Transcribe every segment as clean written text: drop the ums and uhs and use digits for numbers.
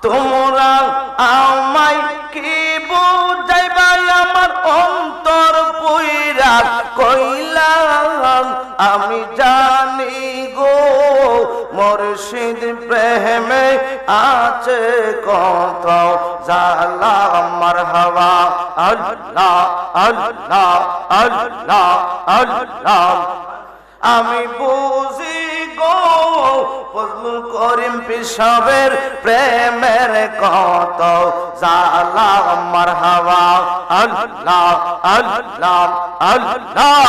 তোমরা আমায় কি বুঝাইবা আমার অন্তর পুইরা কইলা আমি জানি গো মুর্শিদ প্রেমে আছে কত জালা মারহাবা আল্লাহ আল্লাহ আল্লাহ আল্লাহ আমি বুঝি গো ফজলুল করিম পিসাবের প্রেমের কত জালা মারহাবা আল্লাহ আল্লাহ আল্লাহ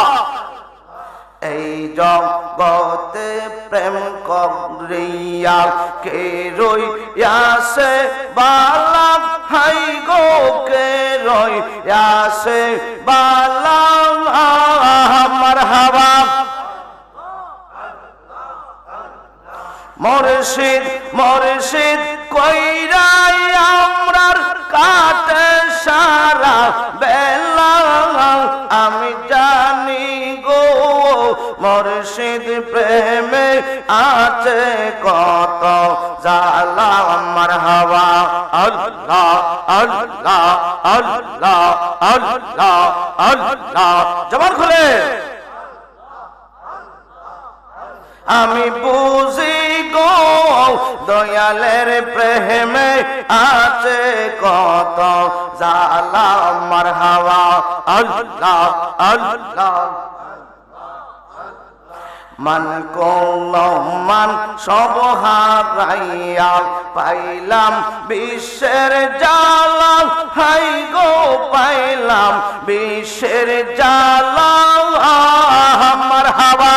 এই জগতে প্রেম করিয়া কে রইয়াছে বালা হাই গো কে রইয়াছে বালা মারহাবা মুর্শিদ মুর্শিদ কইরা আমরার কাটে সারা বেলা আমি জানি গো মুর্শিদ প্রেমে আছে কত জালা মারহাবা আল্লাহ আল্লাহ আল্লাহ আল্লাহ আল্লাহ জবান খুলে আমি বুঝি গো দয়ালের প্রেমে আছে কত জালা মারহাবা আল্লাহ আল্লাহ মান কোন মান সব হারাইয়া পাইলাম বিশ্বের জালা হাই গো পাইলাম বিশ্বের জালা মারহাবা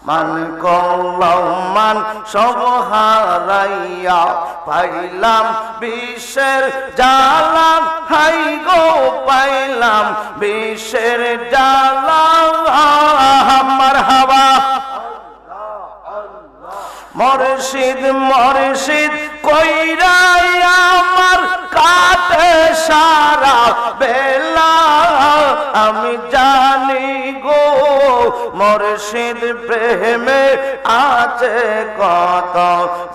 মান কৌলমান সব হারাইয়া পাইলাম বিশ্বের জালা হাই গো পাইলাম বিশ্বের জালা মারহাবা মুর্শিদ মুর্শিদ কইরা আমার কাটে সারা বেলা আমি জানি গো মুর্শিদ প্রেমে আছে কত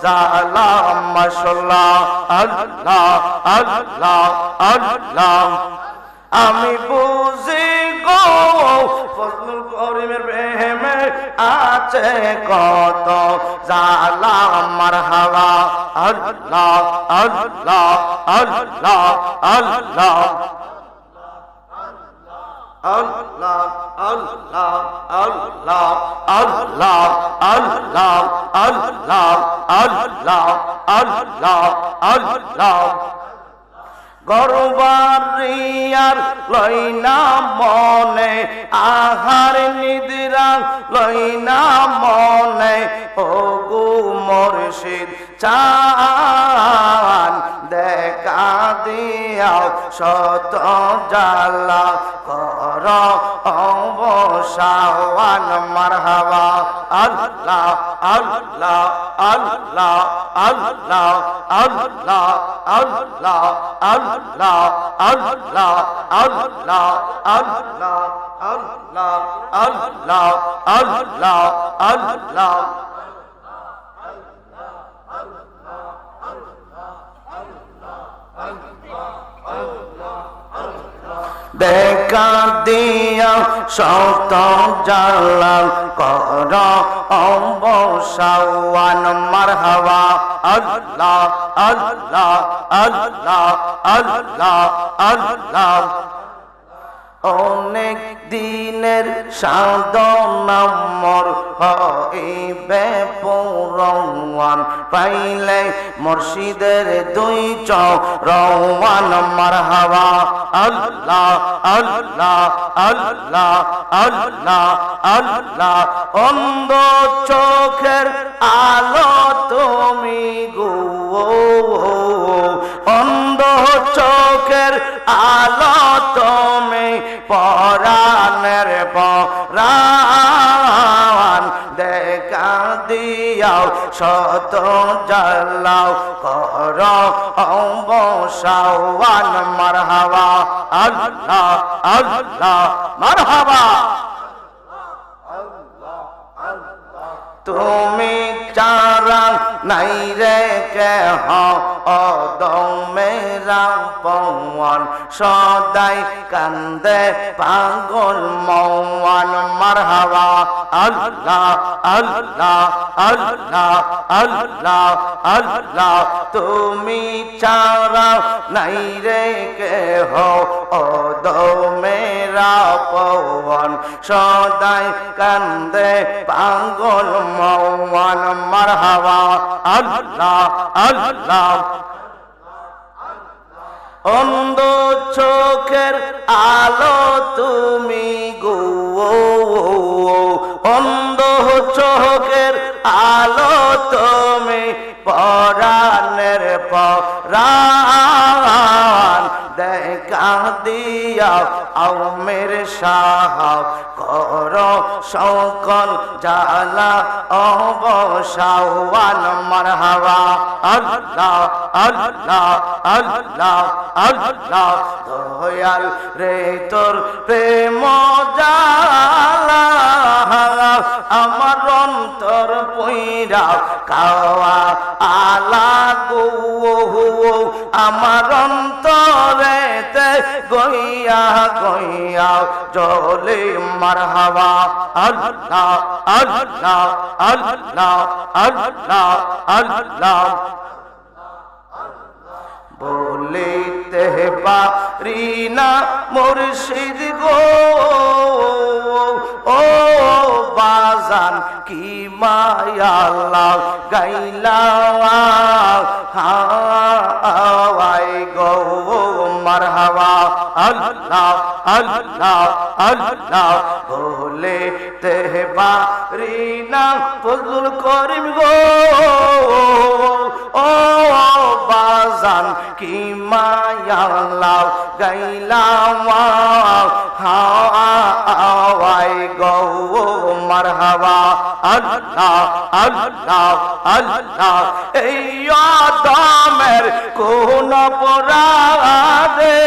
জালা মাশাআল্লাহ আল্লাহ আল্লাহ আল্লাহ আমি বুঝি গো ফজলুল করিমের প্রেমে আছে কত জালা মারহাবা আল্লাহ আল্লাহ আল্লাহ আল্লাহ আল্লাহ আল্লাহ আল্লাহ আল্লাহ আল্লাহ আল্লাহ আল্লাহ আল্লাহ আল্লাহ গরবারিয়ার লইনা মনে আহার নিদ্রা লইনা মনে ও গো মুর্শিদ চান দেখা দিয়াও শত জালা কর অবসান মারহাবা আল্লাহ আল্লাহ আল্লাহ আল্লাহ আল্লাহ আল্লাহ আল্লাহ আল্লাহ আল্লাহ আল্লাহ আল্লাহ আল্লাহ আল্লাহ আল্লাহ দেখা দিয়া শত জালা কর অবসান মারহাবা আল্লাহ আল্লাহ আল্লাহ আল্লাহ আল্লাহ অনেক দিনের সাধনা মোর হইবে পূরণ পাইলে মুর্শিদের দুই চরণ মারহাবা আল্লাহ আল্লাহ আল্লাহ আল্লাহ আল্লাহ অন্ধ চোখের আলো তুমি গো অন্ধ চোখের আলো তুমি পরাণের পরাণ দেখা দিয়াও শত জালাও কর অবসান মারহাবা আল্লাহ আল্লাহ মারহাবা তুমি চারা নাই রে কেহ অদমেরা পওয়ান সদাই কান্দে পাগল মওয়ান মারহাবা আল্লাহ আল্লাহ আল্লাহ আল্লাহ আল্লাহ তুমি চারা নাই রে কেহ অদমেরা পওয়ান সদাই কান্দে পাগল মওয়ান মারহাবা আল্লাহ আল্লাহ অন্ধ চোখের আলো তুমি গো অন্ধ চোখের আলো তুমি পরাণের পরাণ দেখা দিয়া আমের শাহ কর সকল জালা অবসাওয়ান মারহাবা আল্লাহ আল্লাহ আল্লাহ আল্লাহ দয়াল রে তোর প্রেম জালা আমার অন্তর পইরা কাওয়া আলা গো আমার অন্তরেতে গইয়া গইয়া জলে মারহাবা আল্লাহ আল্লাহ আল্লাহ আল্লাহ আল্লাহ বলিতে পারি না মুর্শিদ গো ও বাজান কি মায়া লাগাইলা হাওয়াই গো মারহাবা আল্লাহ আল্লাহ আল্লাহ বলিতে পারি না ফজল করিম গো ও বাজান কি মায়া লাগাইলা হাওয়াই গো মারহাবা আল্লাহ আল্লাহ আল্লাহ এই আদমের কোন অপরাধে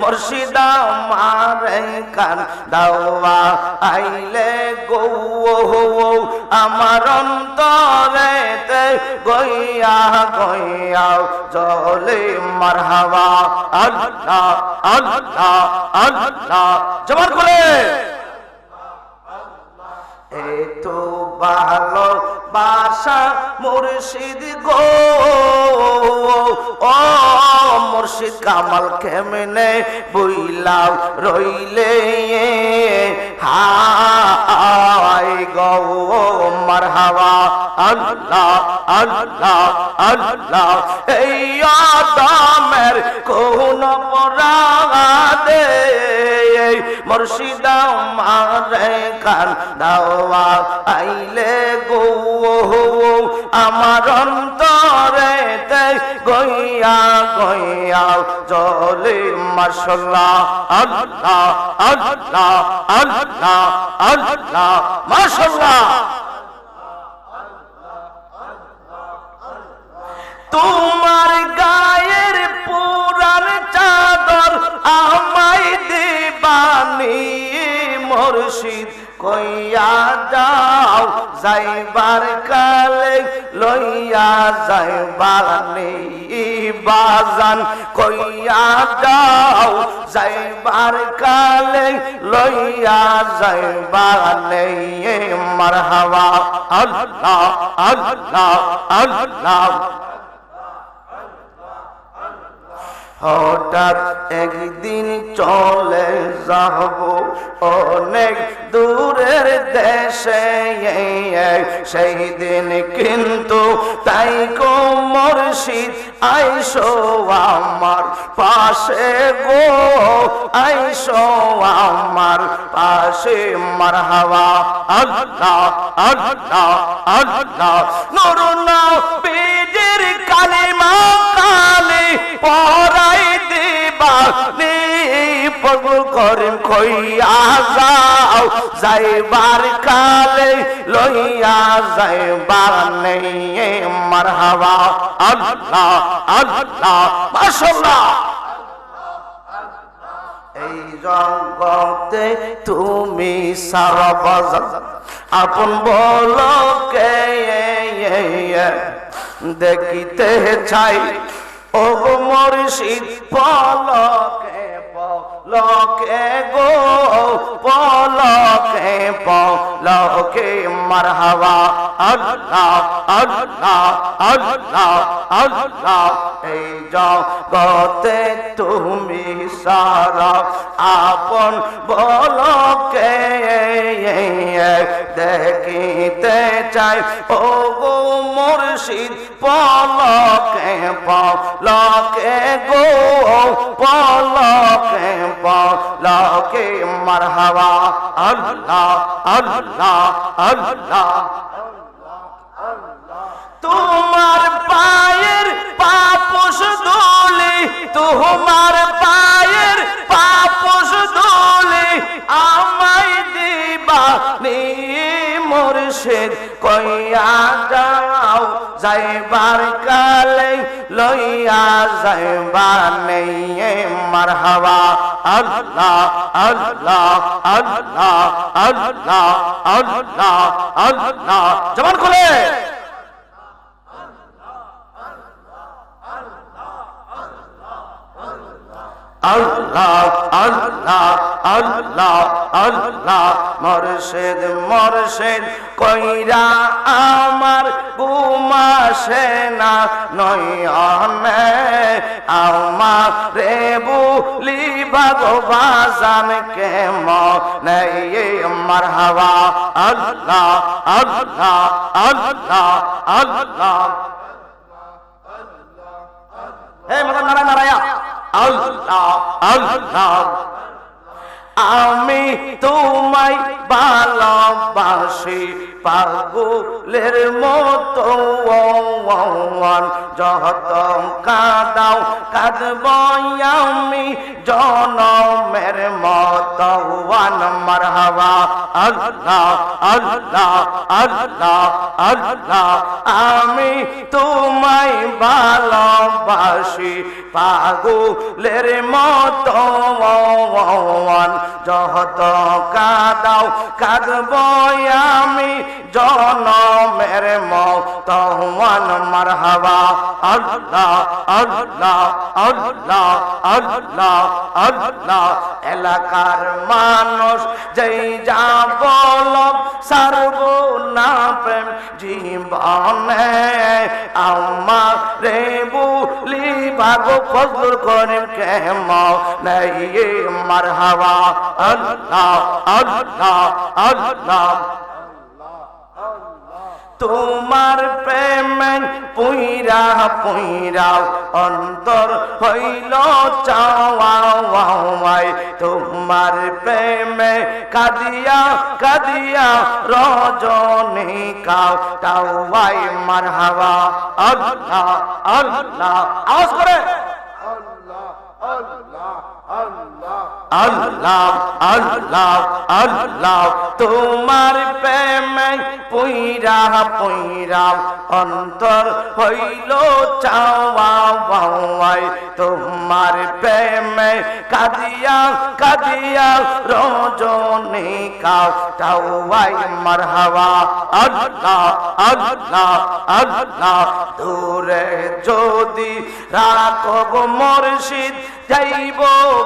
মুর্শিদা মারে কান দাওয়া আইলে গো আমার অন্তরেতে গইয়া গইয়া জলে মারহাবা আল্লাহ আল্লাহ আল্লাহ জবান খুলে এতো ভালো বাসা মুর্শিদ গো ও মুর্শিদ কামাল কেমনে বইলাও রইলে হাই গো মারহাবা আল্লাহ আল্লাহ আল্লাহ এই আদমের কোন অপরাধে মুর্শিদা মারে কান দাওয়া আইলে গো আমার অন্তরেতে গইয়া গইয়া জলে মাশাআল্লাহ আল্লাহ আল্লাহ আল্লাহ আল্লাহ মাশাআল্লাহ তোমার গায়ের পুরান চাদর আমায় দিবানি মুর্শিদ কইয়া যাও যাইবার কালে লইয়া যাইবার নেই বাজান কইয়া যাও যাইবার কালে লইয়া যাইবার নেই মারহাবা আল্লাহ আল্লাহ আল্লাহ হঠাৎ একদিন চলে যাব অনেক দূরের দেশে সেই দিন কিন্তু তাই গো মুর্শিদ আইসো আমার পাশে গো আইসো আমার পাশে মারহাবা আল্লাহ আল্লাহ আল্লাহ নূর নবীর কালিমা কালি পরাই দিবা নি প্রভু করিম কইয়া যাও যাইবার কালে লইয়া যাইবার নেই মারহাবা আল্লাহ আল্লাহ মাশাআল্লাহ এই জগতে তুমি সারা বাজার আপন বলো কে দেখিতে চাই ও মুর্শিদ পলকে পলকে গো পলকে পলকে মারহাবা আল্লাহ আল্লাহ আল্লাহ আল্লাহ এই জগতে তুমি সারা আপন বলকে দেখিতে চাই ও গো মুর্শিদ পলকে পলকে গো পলকে পলকে মারহাবা আল্লাহ আল্লাহ আল্লাহ তোমার পায়ের পাপোশ ধুলি তোমার পায়ের পাপোশ ধুলি আমায় দিবা নি মুর্শিদ কইয়া যাও যাইবার কালে লইয়া যাইবা নেই মারহাবা আল্লাহ আল্লাহ আল্লাহ আল্লাহ আল্লাহ আল্লাহ জবান খুলে আল্লাহ আল্লাহ আল্লাহ আল্লাহ মুর্শিদ মুর্শিদ কইরা আমার ঘুমাসে না নয়নে আমার রে বুলি ভগবান কে মনে মারহাবা আল্লাহ আল্লাহ আল্লাহ আল্লাহ হে মদন নারায়ণ নারায়ণ আল্লাহ আল্লাহ আমি তোমায় ভালোবাসি পাগলের মতো যত কাঁদাও কাঁদব আমি জনমের মতো মারহাবা আল্লাহ আল্লাহ আল্লাহ আল্লাহ আমি তোমায় ভালোবাসি পাগলের মতো যত কাঁদাও কাঁদব আমি জনমের মতো মারহাবা আল্লাহ আল্লাহ আল্লাহ আল্লাহ আল্লাহ এলাকার মানুষ যেই যা বল সারব না প্রেম জীবনে আমার রে বুলি ভাগ ফজল করিম কেমনে মারহাবা আল্লাহ আল্লাহ আল্লাহ তোমার প্রেমে পুইরা পুইরা অন্তর হইল চাওয়াই তোমার প্রেমে কাদিয়া কাদিয়া রজনী কাটাওয়াই মারহাবা আল্লাহ আল্লাহ আওয়াজ করে আল্লাহ আল্লাহ আল্লাহ তোমার প্রেমে পুইরা পুইরা অন্তর হইল চাওয়াই তোমার প্রেমে কাদিয়া কাদিয়া রজনী কাটাওয়াই মারহাবা আল্লাহ আল্লাহ আল্লাহ দূরে যদি রাখো গো মুর্শিদ যাইব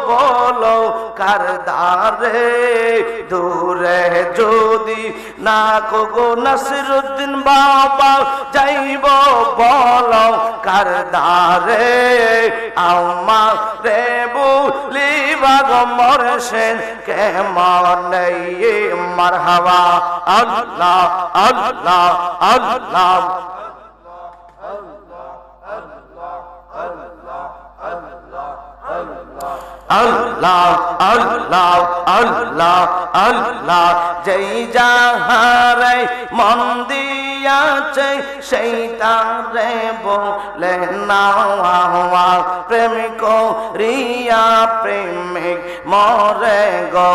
বলো কার দ্বারে দূরে যদি না গো নাসিরুদ্দিন বাবা যাইব বলো কার দ্বারে আমার রে বুলি ভাগ মুর্শিদ কেমনে মারহাবা আল্লাহ আল্লাহ আল্লাহ আল্লাহ আল্লাহ আল্লাহ আল্লাহ যেই যাহারে মন দিয়াছে সেই তারে বলে না প্রেম করিয়া প্রেমিক মরে গো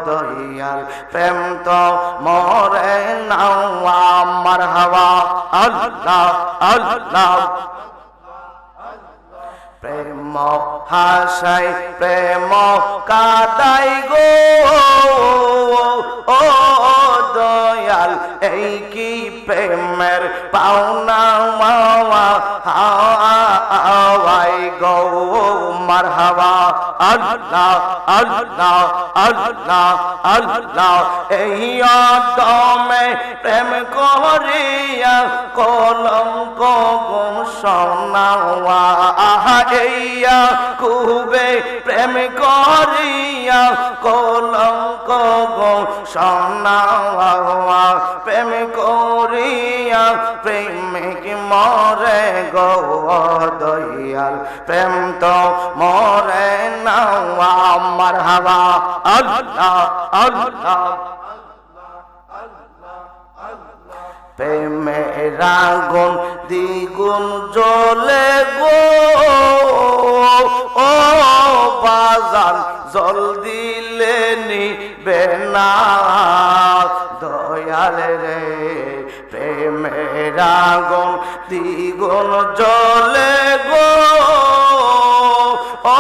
দয়াল প্রেম তো মরে না মারহাবা আল্লাহ আল্লাহ প্রেম হাসাই প্রেম কাদাই গো ও দয়াল এই কি প্রেমের পাওনা মাওয়া হাওয়াই গো মারহাবা আল্লাহ আল্লাহ আল্লাহ আল্লাহ এই আদমে প্রেম করিয়া কলঙ্ক ঘোষণা আহাইয়া কুবে প্রেম করিয়া কলঙ্ক ঘোষণা প্রেম করিয়া প্রেমিক মরে গো দয়াল প্রেম তো মরে না মারহাবা আল্লাহ আল্লাহ প্রেমের আগুন দ্বিগুণ জ্বলে গো ও বাজান জল দিলে নিবে না দয়াল রে প্রেমের আগুন দ্বিগুণ জ্বলে গো ও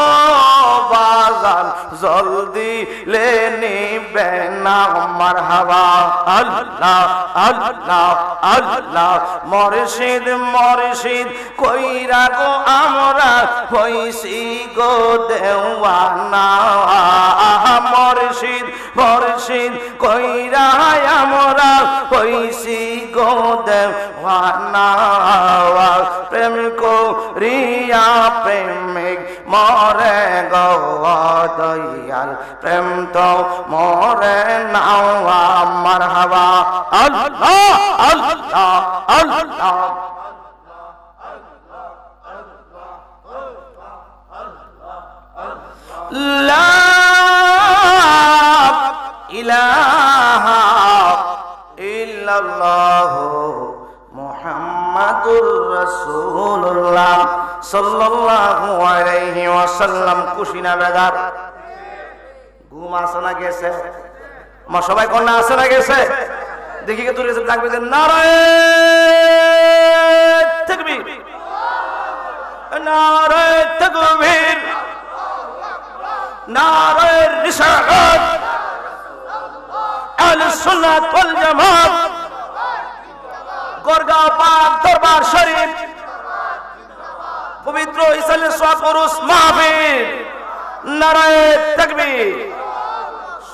বাজান জল দিলে নিবে না মারহাবা আল্লাহ আল্লাহ আল্লাহ মুর্শিদ মুর্শিদ কইরা গো আমরা হইছি গো দেওয়ানা মুর্শিদ মুর্শিদ কইরা আমরা হইছি গো দেওয়ানা প্রেম করিয়া প্রেমিক মরে গো দয়াল প্রেম তো মরে না মারহাবা আল্লাহ আল্লাহ আল্লাহ লা ইলাহা ইল্লাল্লাহ মুহাম্মাদুর রাসূলুল্লাহ সাল্লাল্লাহু আলাইহি ওয়াসাল্লাম। কুশিনা বেগার ঘুম আসে না গেছে? মা সবাই কন্যা আসে না গেছে? দেখি কে দূরে থাকবে যে নারায়ে তাকবীর নারায়ে তাকবীর নারায়ে রিসালাত আহলে সুন্নাত ওয়াল জামাত গোরগাঁও পাক দরবার শরীফ পবিত্র ইসলামের সফরুস মাহফিল নারায়ে তাকবীর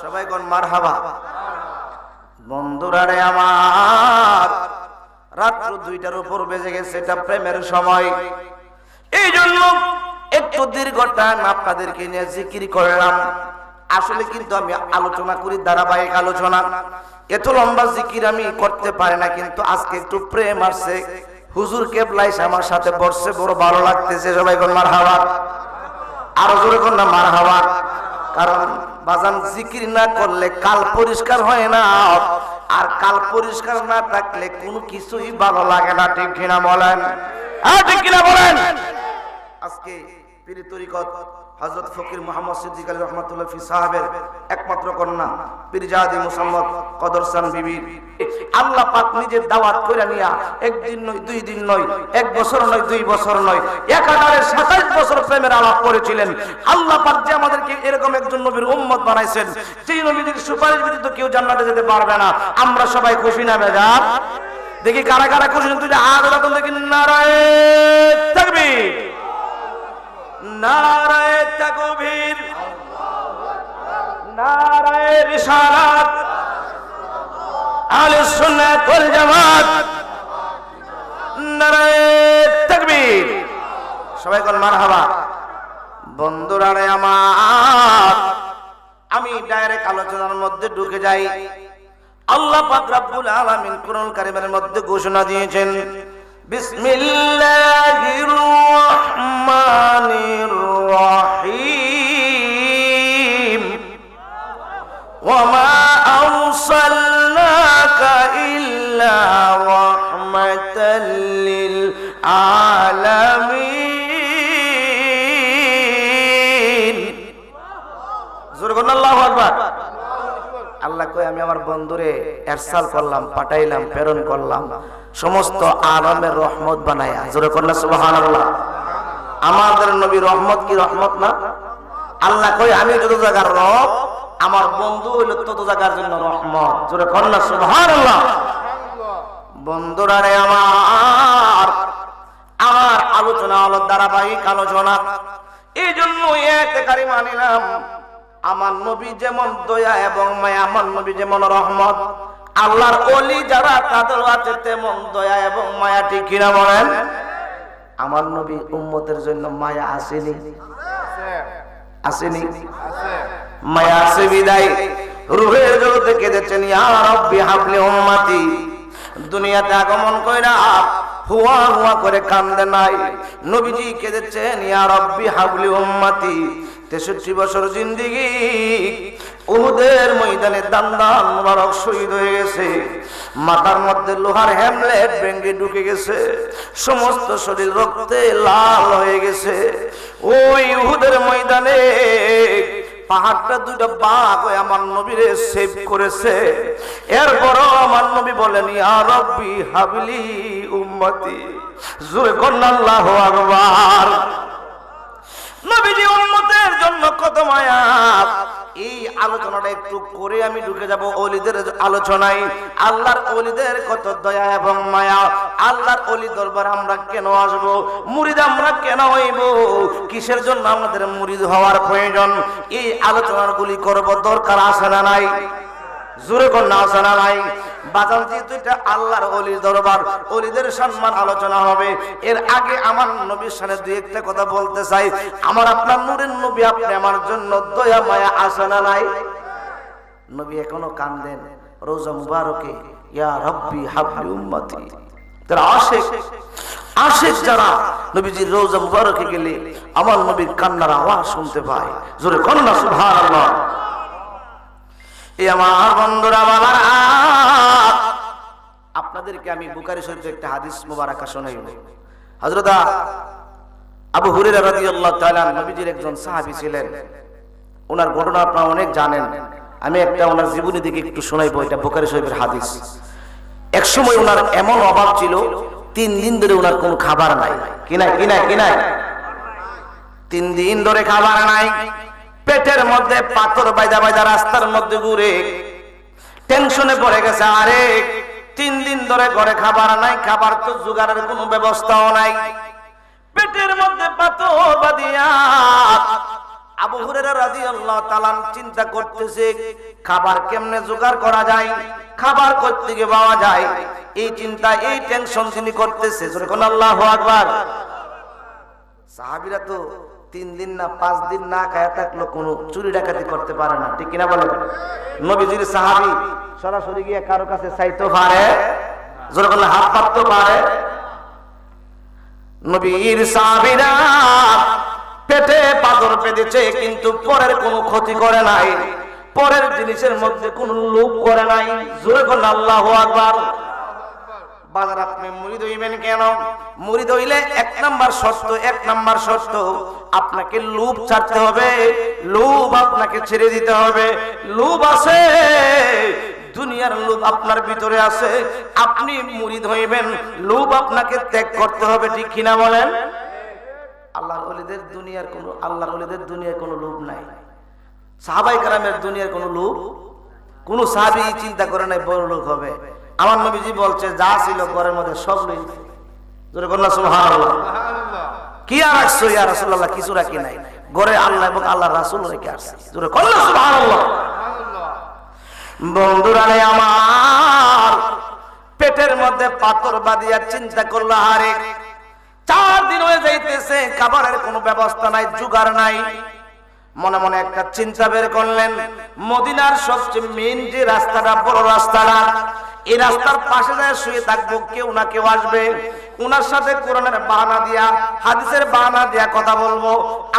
সবাই কোন মারহাবা। বন্ধুরা রে আমার রাত্র 2টার উপর বেজে গেছে, এটা প্রেমের সময়। এই জন্য একটু দীর্ঘ টাইম আপনাদেরকে নিয়ে জিকির করলাম। আসলে কিন্তু আমি আলোচনা করি ধারাবাহিক আলোচনা, এত লম্বা জিকির আমি করতে পারি না, কিন্তু আজকে একটু প্রেম আসছে। হুজুর কেবলা এসে আমার সাথে বসছে, বড় ভালো লাগতেছে। সবাই কোন মারহাবা, আরো জোরে কোন না মারহাবা। কারণ বাজান জিকির না করলে কাল পরিষ্কার হয় না, আর কাল পরিষ্কার না থাকলে কোনো কিছুই ভালো লাগে না। ঠিক কিনা বলেন? হ্যাঁ ঠিক কিনা বলেন? আজকে পীর তরিকত হযরত ফকির মুহাম্মদ সিদ্দিক আলী রহমাতুল্লাহ ফি সাহেবের একমাত্র কন্যা পীরজাদি মুসাম্মদ কদরসান বিবি আল্লাহ পাক নিজের দাওয়াত কইরা নিয়া একদিন নয়, 2 দিন নয়, 1 বছর নয়, 2 বছর নয়, 1027 বছর প্রেমের আলাপ করেছিলেন। আল্লাহ পাক যে আমাদেরকে এরকম একজন নবীর উম্মত বানাইছেন, যেই নবীদের সুপারিশ ব্যতীত কেউ জান্নাতে যেতে পারবে না। আমরা সবাই খুশি না বেজার? দেখি কারা কারা খুশি। তুই আল্লাহ দেখি নারায়ে তাকবীর নারায়ে তাকবীর নারায়ে রিসালাত আহলে সুন্নাত ওয়াল জামাত নারায়ে তাকবীর সবাই কোন মারহাবা। বন্ধুরা রে আমার, আমি ডাইরেক্ট আলোচনার মধ্যে ঢুকে যাই। আল্লাহ পাক রব্বুল আলামিন কুরআন কারীমের মধ্যে ঘোষণা দিয়েছেন, বিসমিল্লাহির রহমানির রহিম ওয়া মা আরসালনাকা ইল্লা রাহমাতাল লিল আলামিন। জোরে বলুন আল্লাহু আকবার। আল্লাহ কয় আমি আমার বন্ধুরে এরসাল করলাম, পাঠাইলাম, প্রেরণ করলাম সমস্ত আলমের রহমত বানায়া। জোরে করলা সুবহানাল্লাহ। আমাদের নবী রহমত কি রহমত না? আল্লাহ কই আমি যত জায়গার রব, আমার বন্ধু হইল তত জায়গার জন্য রহমত। জোরে কর না সুবহানাল্লাহ। বন্ধুরা রে আমার আলোচনা হলো ধারাবাহিক আলোচনা। এই জন্য এতে কারিমা নিলাম, আমার নবী যেমন দয়া এবং মায়া, আমার নবী যেমন রহমত, আল্লাহর ওলি যারা তাদের আছে তেমন দয়া এবং মায়া। ঠিক কিনা বলেন? আমার নবী উম্মতের জন্য মায়া আসেনি? আসেনি? মায়া আছে বিদায় রূহের জগতে কেঁদেছেন, ইয়া রাব্বি হাবলি উম্মতি। দুনিয়াতে আগমন কইরা হুয়া হুয়া করে কান্দে নাই, নবীজি কেঁদেছেন, ইয়া রাব্বি হাবলি উম্মতি। 63 বছর জিন্দেগি উহুদের ময়দানে দান দান মুবারক শহীদ হয়ে গেছে, মাথার মধ্যে লোহার হ্যামলেট ভেঙে ঢুকে গেছে, সমস্ত শরীর রক্তে লাল হয়ে গেছে। ওই উহুদের ময়দানে পাহাড়টা দুইটা বাঘ হয়ে আমার নবীরে সেভ করেছে। এরপরও আমার নবী বলেন, ইয়া রাব্বি হাবলি উম্মতি। জোরে করুন আল্লাহু আকবার। নবীজি উম্মতের জন্য কত মায়া। এই আলোচনাটা একটু করে আমি ঢুকে যাব ওলিদের আলোচনায়। আল্লাহর ওলিদের কত দয়া এবং মায়া। আল্লাহর ওলি দরবার আমরা কেন আসব? মুরিদ আমরা কেন হইব? কিসের জন্য আমাদের মুরিদ হওয়ার প্রয়োজন? এই আলোচনাগুলি করব, দরকার আছে না নাই? জোরে কোন না আছে না নাই? বাজান যেহেতু এটা আল্লাহর ওলির দরবার, ওলিদের সম্মান আলোচনা হবে। এর আগে আমার নবীর সামনে দুই একটা কথা বলতে চাই। আমার আপনার নূরের নবী, আপনি আমার জন্য দয়া মায়া আছে না নাই? নবী এখনো কান্দেন রোজা মুবারকে, ইয়া রাব্বি হাবলি উম্মতি। যারা আশিক যারা নবীজির রোজা মুবারকে গেলে আমার নবীর কান্নার আওয়াজ শুনতে পায়। জোরে কোন না সুবহানাল্লাহ। এই আমার বন্ধুরা বাবারা, আপনাদেরকে আমি বুখারী শরীফের একটা হাদিস মুবারাকা শোনাইব। হযরত আবু হুরায়রা রাদিয়াল্লাহু তাআলা নবীজির একজন সাহাবী ছিলেন। ওনার ঘটনা আপনারা অনেক জানেন। আমি একটা ওনার জীবনী থেকে একটু শোনাইবো। এটা বুখারী শরীফের হাদিস। এক সময় ওনার এমন অভাব ছিল, 3 দিন ধরে ওনার কোনো খাবার নাই। কি নাই 3 দিন ধরে খাবার নাই। পেটের মধ্যে পাথর বাইদা বাইদা রাস্তার মধ্যে ঘুরে টেনশনে পড়ে গেছে। আরে 3 দিন ধরে ঘরে খাবার নাই, খাবার তো জোগাড়ের কোনো ব্যবস্থাও নাই। পেটের মধ্যে পাথর বাঁধিয়া আবু হুরায়রা রাদিয়াল্লাহু তাআলা চিন্তা করতেছে, খাবার কেমনে জোগাড় করা যায়, খাবার কই থেকে পাওয়া যায়। এই চিন্তা, এই টেনশন তিনি করতেছে। যখন আল্লাহু আকবার। সাহাবীরা তো 3 দিন না 5 দিন না খায়া থাকলো কোনো চুরি ডাকাতি করতে পারে না। ঠিক কিনা বলেন? নবীজির সাহাবী সরাসরি গিয়ে কারো কাছে চাইতে পারে? জোরে বললে হাত পাততে পারে? নবীর সাহাবীরা পেটে পাথর পেতেছে, কিন্তু পরের কোনো ক্ষতি করে নাই, পরের জিনিসের মধ্যে কোনো লোভ করে নাই। জোরে বললে আল্লাহু আকবার। বাজার আপনি মুরিদ হইবেন কেন? মুরিদ হইলে 1 নাম্বার শর্ত আপনাকে লোভ ছাড়তে হবে, লোভ আপনাকে ছেড়ে দিতে হবে। লোভ আছে, দুনিয়ার লোভ আপনার ভিতরে আছে, আপনি মুরিদ হইবেন, লোভ আপনাকে ত্যাগ করতে হবে। ঠিক কিনা বলেন? আল্লাহর ওলিদের দুনিয়ার কোনো লোভ নাই। সাহাবায়ে কেরামের দুনিয়ার কোনো লোভ, কোন সাহাবী চিন্তা করে নাই বড় লোক হবে। আমার নবীজি বলছে, যা ছিল ঘরের মধ্যে সব লইছে। জোরে বলুন সুবহানাল্লাহ। কি আর রাখছো ইয়া রাসূলুল্লাহ? কিছু রাখি নাই, ঘরে আল্লাহ এবং আল্লাহর রাসূল রেখে আসছে। জোরে বলুন সুবহানাল্লাহ। বন্ধুরা আমার, পেটের মধ্যে পাথর বাঁধিয়া চিন্তা করলো, আরে 4 দিন হয়ে যাইতেছে, খাবারের কোনো ব্যবস্থা নাই, জোগাড় নাই। মনে মনে একটা চিন্তা বের করলেন, মদিনার সবচেয়ে মেইন যে রাস্তাটা, বড় রাস্তাটা, এই রাস্তার পাশে যায় শুয়ে থাকবো, কেউ না কেউ আসবে, উনার সাথে কোরআনের বাহানা দিয়া, হাদিসের বাহানা দিয়া কথা বলবো,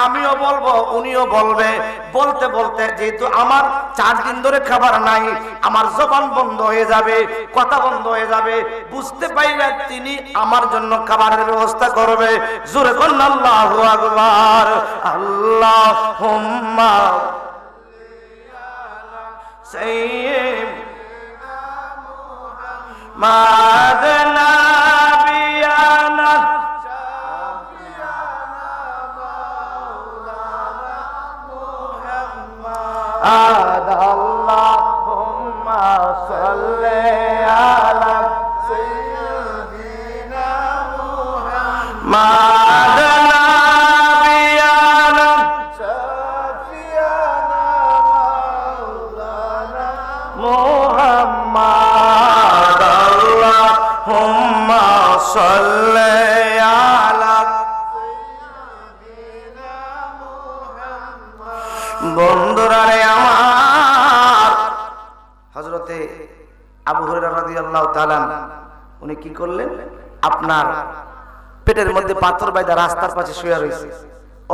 আমিও বলবো, উনিও বলবে। বলতে বলতে যেহেতু আমার 4 দিন ধরে খাবার নাই, আমার জবান বন্ধ হয়ে যাবে, কথা বন্ধ হয়ে যাবে। বুঝতে পাইলে তিনি আমার জন্য খাবারের ব্যবস্থা করবে। জোরে করুন আল্লাহু আকবার। আল্লাহুম্মা সাইয়্যিদনা মাদনা বিয়ানা মাদানা বিয়ানা মুহাম্মদ আল্লাহুম্মা সাল্লি আলা বন্ধুরা রে আমার, হযরতে আবু হুরায়রা রাদিয়াল্লাহু তাআলা উনি কি করলেন, আপনার পেটের মধ্যে পাথর বাইদা রাস্তার পাশে শুয়ে রয়েছে।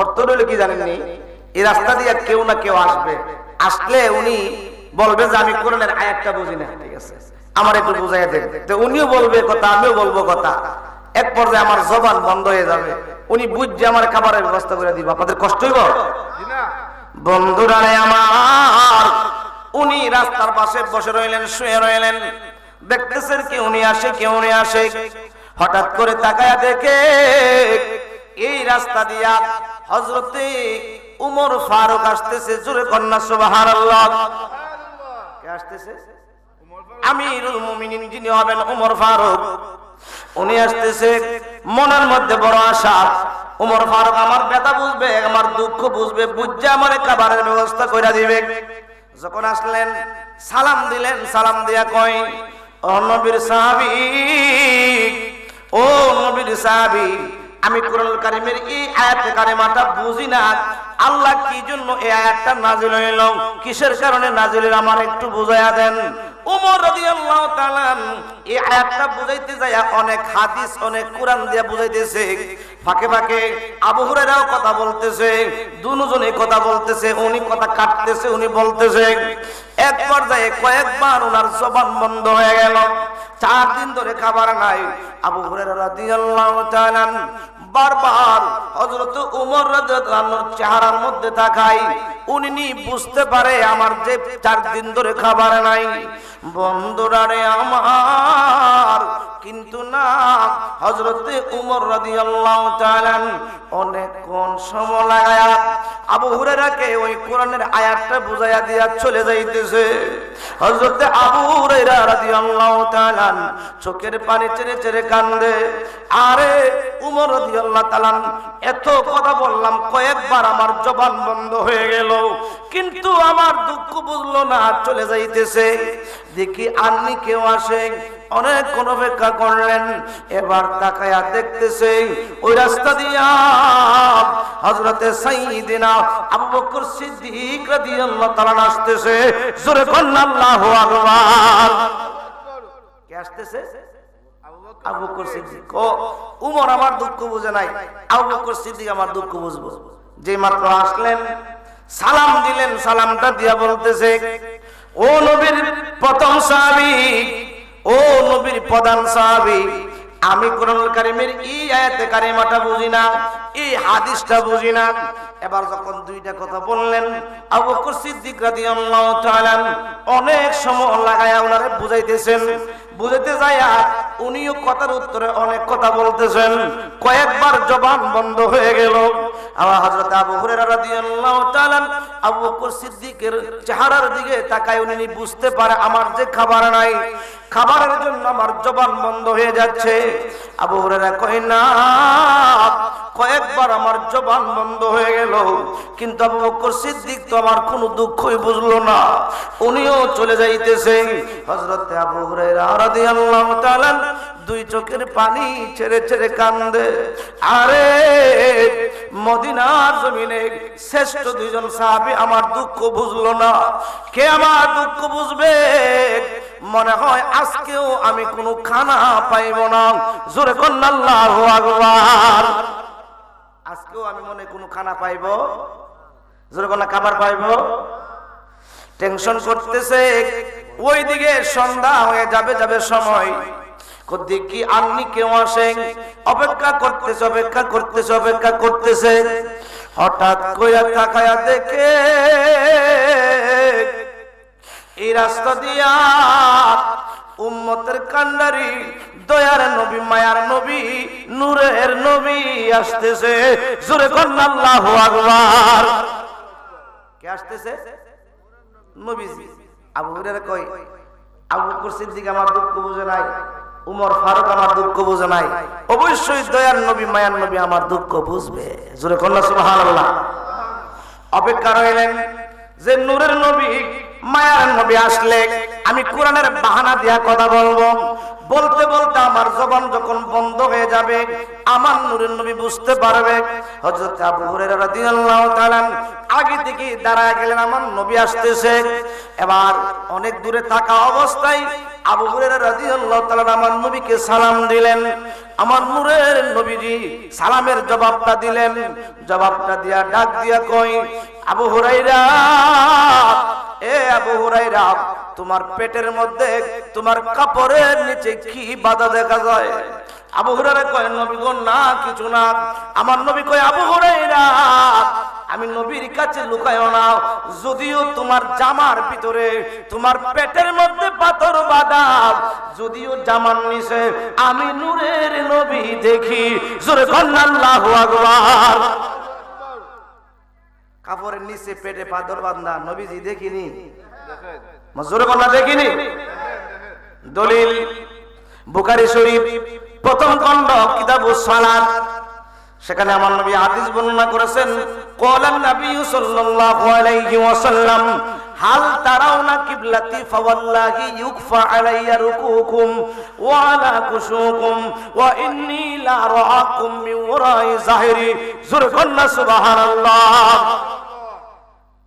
অর্থ হইল কি জানেননি, এই রাস্তা দিয়ে কেউ না কেউ আসবে, আসলে উনি বলবে যে আমি কোরআনের আয়াতটা বুঝি না, ঠিক আছে আমার একটু বুঝাইয়া দেন। তো উনিও বলবে কথা, আমিও বলবো কথা, এক পর্যায়ে আমার জবান বন্ধ হয়ে যাবে, উনি বুঝছে আমার খাবারের ব্যবস্থা করে দিব, আপনাদের কষ্ট হইব? বন্ধুরা আমার, উনি রাস্তার পাশে বসে রইলেন, শুয়ে রইলেন, দেখতেছেন কি উনি আসে কেউ উনি আসে। হঠাৎ করে তাকায়া দেখে এই রাস্তা দিয়া হযরতে উমর ফারুক আসতেছে। জোরে কন্যা সুবহানাল্লাহ। কে আসতেছে? আমিরুল মুমিনিন যিনি হবেন উমর ফারুক, উনি আসতেছে। মনের মধ্যে বড় আশা, উমর ফারুক আমার ব্যথা বুঝবে, আমার দুঃখ বুঝবে, বুঝে আমার খাবারের ব্যবস্থা করে দিবে। যখন আসলেন সালাম দিলেন, সালাম দিয়া কয়, ও নবীর সাহাবী, ও নবীর সাহাবী, আমি কোরআনুল কারীমের এই আয়াতে কারিমাটা বুঝি না, আল্লাহ কি জন্য এই আয়াতটা নাযিল হইল, কিসের কারণে নাযিল হইল, আমার একটু বুঝাইয়া দেন। উমর রাদিয়াল্লাহু তাআলা এই আয়াতটা বুঝাইতে যায় অনেক হাদিস, অনেক কোরআন দিয়ে বুঝাইতেছে, ফাঁকে ফাঁকে আবু হুরায়রাও কথা বলতেছে, দুজনে কথা বলতেছে, উনি কথা কাটতেছে, উনি বলতেছে। এক পর্যায়ে কয়েকবার ওনার জবান বন্ধ হয়ে গেল, 4 দিন ধরে খাবার নাই। আবু হুরায়রা রাদিয়াল্লাহু তাআলা বারবার হযরত উমর রাদিয়াল্লাহু আনহুর চেহারার মধ্যে তাকাই, উনি বুঝতে পারে আমার যে 4 দিন ধরে খাবার নাই। বন্ধুরা রে আমার, কিন্তু না, হযরতে উমর রাদিয়াল্লাহু তাআলা অনেকক্ষণ সময় লাগায়া আবু হুরায়রাকে ওই কোরআনের আয়াতটা বুঝাইয়া দিয়া চলে যাইতেছে। হযরতে আবু হুরায়রা রাদিয়াল্লাহু তাআলা চোখের পানি ছেড়ে ছেড়ে কান্দে। আরে উমর রাদিয়াল্লাহু তাআলা, এত কথা বললাম, কয়েকবার আমার জবান বন্ধ হয়ে গেল, কিন্তু আমার দুঃখ বুঝলো না, চলে যাইতেছে। দেখি আন্নি কেউ আসে, অনেকক্ষণ অপেক্ষা করলেন, এবার তাকায়া দেখতেছে ওই রাস্তা দিয়া হযরতে সাইয়্যিদিনা আবু বকর সিদ্দিক রাদিয়াল্লাহু তাআলা আসতেছে। জোরে কন্না আল্লাহু আকবার। কে আসতেছে? আবু বকর সিদ্দিক। ও উমর আমার দুঃখ বুঝে নাই, আবু বকর সিদ্দিক আমার দুঃখ বুঝবো। যে মাত্র আসলেন, সালাম দিলেন, সালামটা দিয়া বলতেছে, ও নবীর প্রথম সাহাবী, ও নবীর প্রধান সাহাবী, আমি কোরআনুল কারীমের এই আয়াতে কারিমাটা বুঝি না, এই হাদিসটা বুঝি না। এবার যখন দুইটা কথা বললেন, আবু বকর সিদ্দিক রাদিয়াল্লাহু তাআলা অনেক সময় লাগায়া ওনারে বুঝাইতেছেন, বুঝাইতে যায়া উনিও কথার উত্তরে অনেক কথা বলতেছেন, কয়েকবার জবান বন্ধ হয়ে গেল। আবার হযরত আবু হুরায়রা রাদিয়াল্লাহু তাআলা আবু বকর সিদ্দিকের চেহারার দিকে তাকায়, উনি বুঝতে পারে আমার যে খাবার নাই, খাবারের জন্য আমার জবান বন্ধ হয়ে যাচ্ছে। আবু হুরায়রা কয়, না, কয়েকবার আমার জবান বন্ধ হয়ে গেল, কিন্তু আবু বকর সিদ্দিক তো আমার কোনো দুঃখই বুঝলো না, উনিও চলে যাইতেছে। হযরত আবু হুরায়রা রাদিয়াল্লাহু তাআলা দুই চোখের পানি ছেড়ে ছেড়ে কান্দে। আরে মদিনার জমিনে শ্রেষ্ঠ দুইজন সাহাবী আমার দুঃখ বুঝলো না, কে আমার দুঃখ বুঝবে? মনে হয় আজকেও আমি কোনো খানা পাইব না। জোরে কন্না আল্লাহু আকবার। আজকেও আমি মনে কোনো খানা পাইব, জোরে কন্না খাবার পাইব। টেনশন করতেছে, ওইদিকে সন্ধ্যা হয়ে যাবে, যাবে সময়, দেখি আন্নি কেউ আসে, অপেক্ষা করতেছে, অপেক্ষা করতেছে, অপেক্ষা করতেছে। হঠাৎ করে তাকায়া দেখে এই রাস্তা দিয়া উম্মতের কান্ডারি দয়ার নবী, মায়ার নবী, নূরের নবী আসতেছে। জোরে কন্না আল্লাহু আকবার। কে আসতেছে? নবীজি। আবু হুরায়রা কয়, আবু বকর সিদ্দিক আমার দুঃখ বুঝে নাই, উমর ফারুক আমার দুঃখ বুঝে নাই, অবশ্যই দয়ার নবী মায়ার নবী আমার দুঃখ বুঝবে। জোরে কন্যা সুবহানাল্লাহ। অপেক্ষা রইলেন যে নূরের নবী মায়ার নবী আসলে আমি কোরআনের বাহানা দিয়া কথা বলবো। বলতে বলতে আমার জবান যখন বন্ধ হয়ে যাবে, আমার নূরের নবী বুঝতে পারবে। হযরত আবু হুরায়রা রাদিয়াল্লাহু তাআলা আগে থেকে দাঁড়ায় গেলেন, আমার নবী আসতেছে। এবার অনেক দূরে থাকা অবস্থায় আবু হুরায়রা রাদিয়াল্লাহু তাআলা আমার নবীকে সালাম দিলেন। আমার নূরের নবীজি সালামের জবাবটা দিলেন। জবাবটা দিয়া ডাক দিয়া কই, আবু হুরায়রা, এ আবু হুরায়রা, তোমার পেটের মধ্যে তোমার কাপড়ের নিচে কি বাধা দেখা যায়? আবু হুরায়রা কয়, নবী গো না, কিছু না। আমার নবী কয়, আবু হুরায়রা, আমি নবীর কাছে লুকায়ও না, যদিও তোমার জামার ভিতরে তোমার পেটের মধ্যে পাথর বাঁধা, যদিও জামার নিচে আমি নূরের নবী দেখি। জোরে বলেন আল্লাহু আকবার। কাপড়ের নিচে পেটে পাথর বাঁধা নবীজি দেখিনি? জোরে বলেন দেখিনি? দলিল বুখারী শরীফ প্রথম খণ্ড কিতাবুস সালাত, সেখানে আমার নবী হাদিস বর্ণনা করেছেন, ক্বালান নবী সাল্লাল্লাহু আলাইহি ওয়াসাল্লাম, হাল তারাউনা কিবলাতি ফাওয়াল্লাহি ইউকফা আলাইয়া রুকুকুম ওয়া আলা কুশুকুম ওয়া ইন্নী লা রাআকুম মিন ওয়ারাই যাহিরি। জোরে বলনা সুবহানাল্লাহ।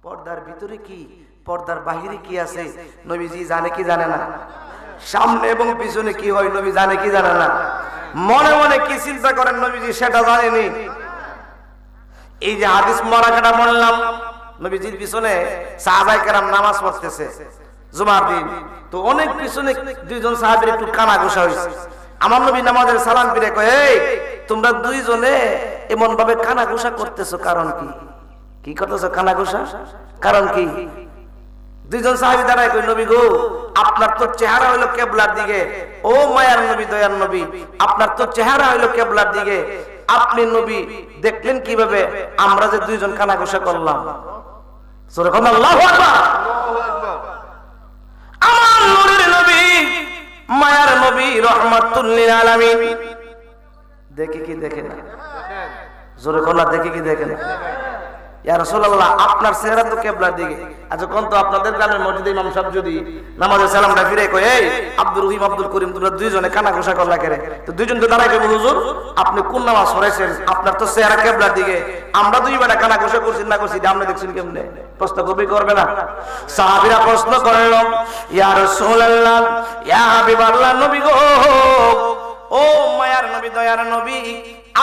পর্দার ভিতরে কি, পর্দার বাহিরে কি আছে নবীজি জানে কি জানে না? সামনে এবং পিছনে কি হয় নবী জানে কি জানে না? মনে মনে কি চিন্তা করেন নবীজি সেটা জানেনি। এই যে হাদিস মারাকাটা বললাম, নবীজির পিছনে সাহাবায়ে কেরাম নামাজ পড়তেছে জুমার দিন, তো অনেক পিছনে দুইজন সাহাবীর একটু কানা ঘোষা হয়েছে। আমার নবী নামাজের সালাম ফিরে কয়, এই তোমরা দুইজনে এমন ভাবে কানা ঘোষা করতেছো, কারণ কি? কি করতেছো কানা ঘোষা, কারণ কি? দুইজন সাহাবী দাঁড়ায় কই, নবী গো, আপনার তো চেহারা হইলো কিবলার দিকে, ও মায়ার নবী দয়ার নবী, আপনার তো চেহারা হইলো কিবলার দিকে, আপনি নবী দেখলেন কিভাবে আমরা যে দুইজন কানা ঘোষা করলাম? সূরা আল্লাহু আকবার। আমার নূরের নবী মায়ার নবী রাহমাতুল লিল আলামিন দেখে কি দেখে না? জোরে কোনা দেখে কি দেখে না? ইয়া রাসূলুল্লাহ, আপনার চেহারা তো কিবলার দিকে। আচ্ছা কোন তো আপনাদের গ্রামের মসজিদে ইমাম সাহেব যদি নামাজের সালামটা ফিরে কই, এই আব্দুর রহিম আব্দুল করিম তোমরা দুইজনে কানা ঘোষা করলা কেন? তো দুইজন তো দাঁড়ায় কইবো, হুজুর আপনি কোন নামাজ পড়াইছেন? আপনার তো চেহারা কিবলার দিকে, আমরা দুই বেটা কানা ঘোষা করছি না করছি আপনি দেখছেন কেমনে? প্রশ্ন করবে না? সাহাবীরা প্রশ্ন করল, ইয়া রাসূলুল্লাহ, ইয়া হাবিবাল্লাহ, নবী গো, ও মায়ার নবী দয়ার নবী,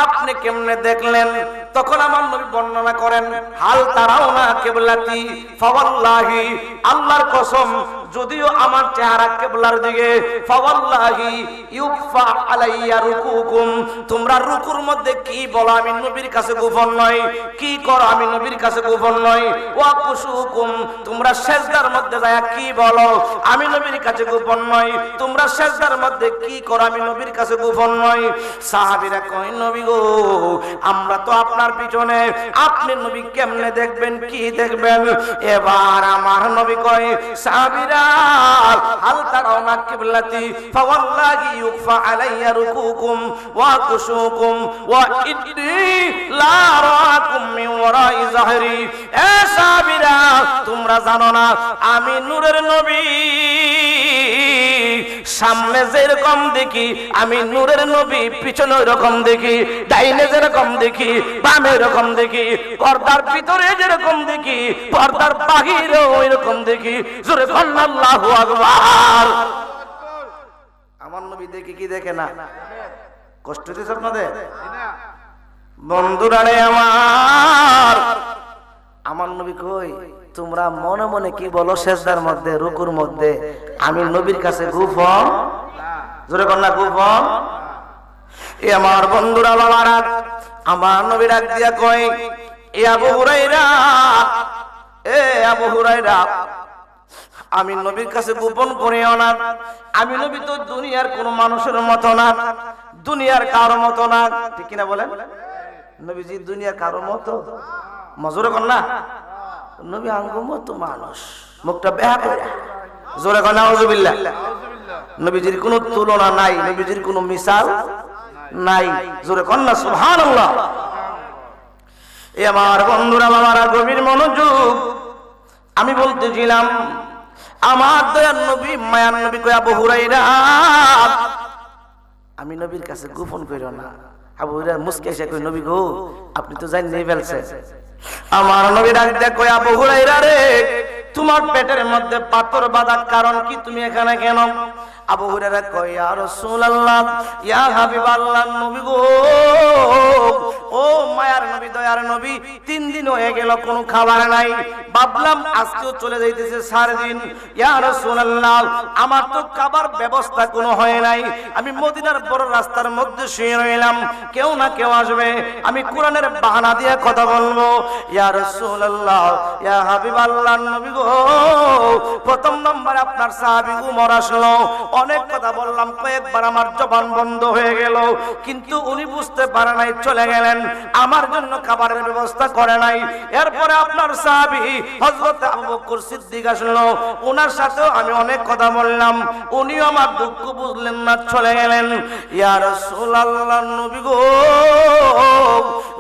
আপনি কেমনে দেখলেন? তখন আমার নবী বর্ণনা করেন, হাল তারাউনা কিবলাতি ফাওয়াল্লাহি, আল্লাহর কসম যদিও আমার চেহারা কিবলার দিকে, ফাওয়াল্লাহি ইউকফা আলাইয়া রুকুকুম, তোমরা রুকুর মধ্যে কি বলো আমি নবীর কাছে গোপন নয়, কি করো আমি নবীর কাছে গোপন নয়, ওয়া কুশুকুম, তোমরা সিজদার মধ্যে যায় কি বলো আমি নবীর কাছে গোপন নয়, তোমরা সিজদার মধ্যে কি করো আমি নবীর কাছে গোপন নয়। সাহাবীরা কয়, নবী গো, আমরা তো আপনার পিছনে, আপনি নবী কেমনে দেখবেন, কি দেখবেন? এবার আমার নবী কয়, সাহাবীরা, হাল তারাউনা কিবলাতি ফাওয়াল্লাহি ইউকফা আলাইয়া রুকুকুম ওয়া কুশুকুম ওয়া ইন্নী লা রাআকুম মিন ওয়ারাই যাহরি। এ সাহাবীরা, তোমরা জানো না আমি নূরের নবী, সামনে যেরকম দেখি আমি নূরের নবী, পিছনে ওইরকম দেখি, ডাইনে যেরকম দেখি বামে এরকম দেখি, পর্দার ভিতরে যেরকম দেখি পর্দার বাহিরে ওইরকম দেখি। জোরে বলেন আল্লাহু আকবার। আমার নবী দেখে কি দেখে না? কষ্ট দিছে আপনাদের? বন্ধুরা রে আমার নবী কই, তোমরা মনে মনে কি বলো সিজদার মধ্যে রুকুর মধ্যে, আমি নবীর কাছে গোপন? জোরে বলেন না গোপন? এ আমার বন্ধুরা বাবারা, আমার নবী ডাক দিয়া কয়, এ আবু হুরায়রা, এ আবু হুরায়রা, আমি নবীর কাছে গোপন করিও না, আমি নবী তো দুনিয়ার কোন মানুষের মতো না, দুনিয়ার কারো মতো না, ঠিক কিনা বলেন? নবীজি দুনিয়ার কারো মতো? মজুরে কর না, নবী আঙ্গুর মতো মানুষ, মুখটা বেহা করে। জোরে কর নাউজুবিল্লাহ। নবীজির কোনো তুলনা নাই, নবীজির কোনো মিসাল নাই। জোরে কন্যা সুবহানাল্লাহ। এ আমার বন্ধুরা, বাবারা, গভীর মনোযোগ। আমি বলতেছিলাম আমার দয়ার নবী, মায়ার নবী কয় আবু হুরায়রা, আমি নবীর কাছে গোপন কইরো না। আবু হুরায়রা মুস্কে এসে কই, নবী গো আপনি তো জানেন ফেলছেন। আমার নবী ডাক দেয়া কয়, আবু হুরায়রা রে, তোমার পেটের মধ্যে পাথর বাঁধার কারণ কি, তুমি এখানে কেন? আবু হুরায়রা কয়, ইয়া রাসূলুল্লাহ, ইয়া হাবিবাল্লাহ, নবী গো, ও মায়ার নবী, দয়ার নবী, 3 দিন হয়ে গেল কোনো খাবার নাই, ভাবলাম আজকেও চলে যাইতেছে 4 দিন। ইয়া রাসূলুল্লাহ, আমার তো খাবার ব্যবস্থা কোনো হয় নাই, আমি মদিনার বড় রাস্তার মধ্যে শুয়ে রইলাম, কেউ না কেউ আসবে, আমি কোরআনের বাহানা দিয়ে কথা বলবো। ইয়া রাসূলুল্লাহ, ইয়া হাবিবাল্লাহ, নবী গো, প্রথম নম্বরে আপনার সাহাবী উমর আসলো, অনেক কথা বললাম, কয়েকবার আমার জবান বন্ধ হয়ে গেল, কিন্তু উনি বুঝতে পারে নাই, চলে গেলেন, আমার জন্য খাবারের ব্যবস্থা করে নাই। এরপরে আপনার সাহাবী হযরত আবু বকর সিদ্দিক আসলো, ওনার সাথেও আমি অনেক কথা বললাম, উনিও আমার দুঃখ বুঝলেন না, চলে গেলেন। ইয়া রাসূলুল্লাহ, নবী গো,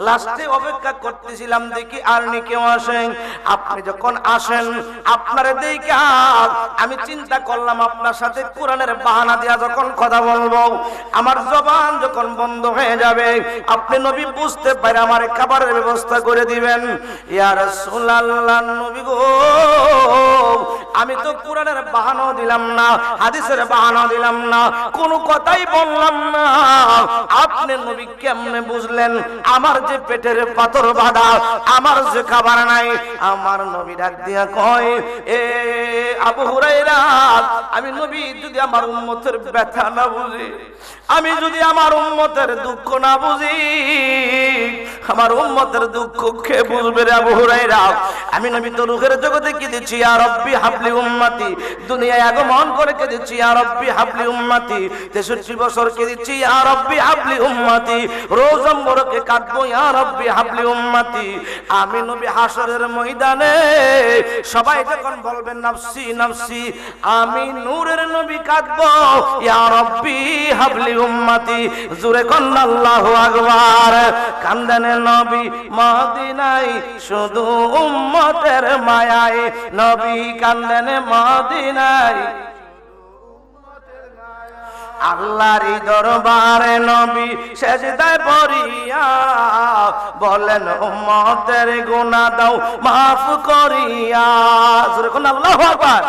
লাস্টে অপেক্ষা করতেছিলাম, দেখি আর নি কেউ আসেন। আপনি যখন আসেন, আপনার দেখা আমি চিন্তা করলাম আপনার সাথে কোরআনের বাহানা দিয়া যখন কথা বলবো, আমার জবান যখন বন্ধ হয়ে যাবে, আপনি নবী বুঝতে পারে আমার খাবারের ব্যবস্থা করে দিবেন। ইয়া রাসূলুল্লাহ, নবী গো, আমি তো কোরআনের বাহানাও দিলাম না, হাদিসের বাহানাও দিলাম না, কোনো কথাই বললাম না, আপনি নবী কেমনে বুঝলেন আমার যে পেটের পাথর বাঁধা, আমার যে খাবার নাই? আমার নবী ডাক দিয়া কয়, এ আবু হুরায়রা, আমি নবী যদি আমার উম্মতের ব্যথা না বুঝি, আমি যদি আমার উম্মতের দুঃখ না বুঝি, আমার উম্মতের দুঃখ কে বুঝবে রে আবু হুরায়রা? আমি নবী তো রূহের জগতে কেঁদেছি, ইয়া রাব্বি হাবলি উম্মতি, দুনিয়ায় আগমন করে কেঁদেছি, ইয়া রাব্বি হাবলি উম্মতি, 63 বছর কেঁদেছি, ইয়া রাব্বি হাবলি উম্মতি, রোজা মোরকে কাঁদবো, ইয়া রাব্বি হাবলি উম্মতি। আমি নবী হাসরের ময়দানে সবাই যখন বলবেন নাফসি নাফসি, আমি নূরের নবী কাঁদবো, ইয়া রাব্বি হাবলি উম্মতি। জোরে কন্না আল্লাহু আকবার। কান্দেন নবী মদিনায় শুধু উম্মতের মায়ায়, নবী কান্দেন মদিনায় আল্লাহর দরবারে, নবী সেজদায় পড়িয়া বলেন উম্মতের গুনাহ দাও মাফ করিয়া। জোরে কোন আল্লাহু আকবার।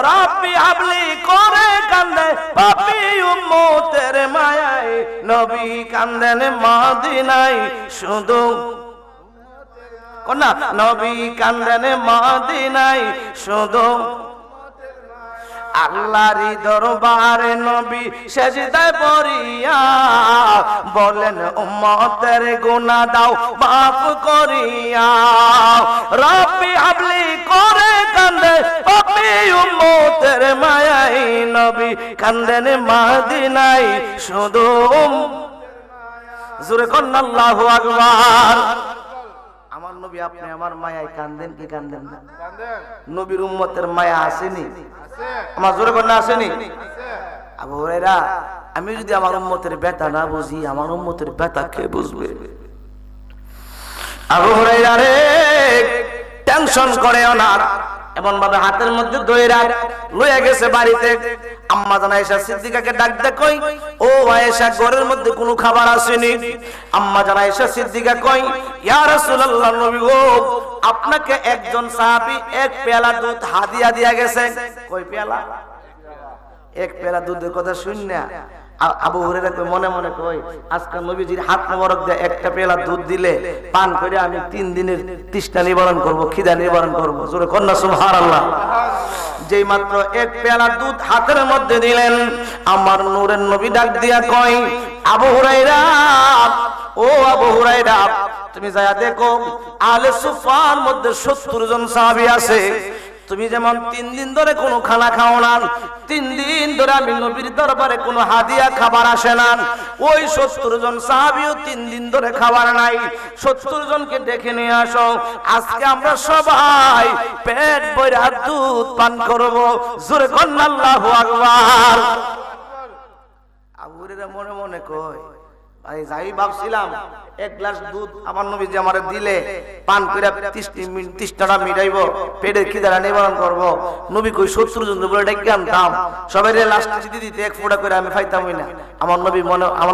রাব্বি হাবলি করে কান্দে পাপী উম্মতের মায়ায়, নবী কান্দেন মদিনায় শুধু কোনা, নবী কান্দেন মদিনায় শুধু আল্লাহর দরবারে, নবী সেজদায় পড়িয়া বলেন উম্মতের গুনাহ দাও মাফ করিয়া। রাব্বি হাবলি করে কান্দে পাপী উম্মতের মায়ায়, নবী কান্দেন মদিনায় শুধু। জোরে কন্না আল্লাহু আকবার। আমার নবী আপনি আমার মায়ায় কান্দেন কি কান্দেন না? নবীর উম্মতের মায়া আসেনি? আমার জোরে কন্যা আসেনি? আবু হুরায়রা, আমি যদি আমার উম্মতের ব্যথা না বুঝি, আমার উম্মতের ব্যথা কে বুঝবে? আবু হুরায়রা রে, টেনশন করেও না, এমন ভাবে হাতের মধ্যে দইরা লইয়া গেছে বাড়িতে। আম্মা জান আয়েশা সিদ্দিকাকে ডাক দে কই, ও আয়েশা, ঘরের মধ্যে কোনো খাবার আসেনি? আম্মা জান আয়েশা সিদ্দিকা কই, ইয়া রাসূলুল্লাহ, নবী গো, আপনাকে একজন সাহাবী 1 পেয়ালা দুধ হাদিয়া দিয়া গেছে। কই পেয়ালা? 1 পেয়ালা দুধের কথা শুননা আবু হুরায়রা কই, মনে মনে কই, আজকে নবীজির হাত মোবারক দিয়ে 1টা পেয়ালা দুধ দিলে পান করে আমি 3 দিনের তৃষ্ণা নিবারণ করব, খিদা নিবারণ করব। জোরে কন্না সুবহানাল্লাহ। যেই মাত্র 1 পেয়ালা দুধ হাতের মধ্যে দিলেন, আমার নূরের নবী ডাক দিয়া কই, আবু হুরায়রা, ও আবু হুরায়রা, তুমি যায়া দেখো আহলে সুফার মধ্যে 70 জন সাহাবী আছে, তুমি যেমন 3 দিন ধরে কোনো খানা খাও না, 3 দিন ধরে আমি নবীর দরবারে কোনো হাদিয়া খাবার আসে না, ওই 70 জন সাহাবীও 3 দিন ধরে খাবার নাই। 70 জনকে ডেকে নিয়ে আসো, আজকে আমরা সবাই পেট ভরে দুধ পান করব। জোরে কোন আল্লাহু আকবার। আবু হুরায়রা মনে মনে কয়, ভাই যাই ভাবছিলাম 1 গ্লাস দুধ আমার নবী যে আমারে দিলে পান করে 30টা মিটাইব, পেটের খিদাটা নিবারণ করব। নবী কই 70 জন বলে ডেকে আনতাম, সবাই লাস্টে যদি দিতে 1 ফোঁটা করে আমি খাইতামই না। আমার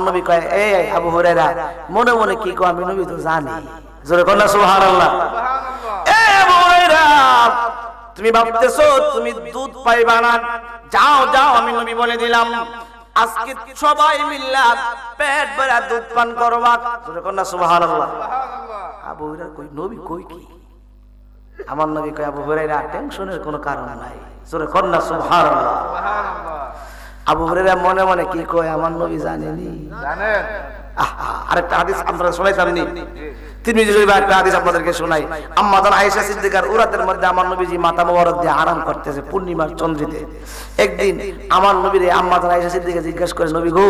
নবী কয়, এই আবু হুরায়রা মনে মনে কি কয় আমি নবী তো জানি। জোরে কোন সুবহানাল্লাহ। এই আবু হুরায়রা তুমি ভাবতেছো তুমি দুধ পাইবা না, যাও যাও আমি নবী বলে দিলাম আজকে সবাই মিল্লা পেট ভরা দুধ পান করবা। জোরে কোন সুবহানাল্লাহ। আবু হুরায়রা কই নবী কই কি? আমার নবী কয়, আবু হুরায়রা টেনশনের কোনো কারণ নাই। জোরে কোন সুবহানাল্লাহ। আবু হুরায়রা মনে মনে কি কয় আমার নবী জানেনি, জানেন। আরেকটা হাদিস আমরা শোনাইতাম নি, তিরমিজি শরীফের একটা হাদিস আপনাদেরকে শোনাই। আম্মা জান আয়েশা সিদ্দিকার উরাতের মধ্যে আমার নবীজি মাথা মোবারক দিয়ে আরাম করতেছে পূর্ণিমার চন্দ্রিতে। একদিন আমার নবীরে আম্মা জান আয়েশা সিদ্দিকা জিজ্ঞেস করে, নবী গো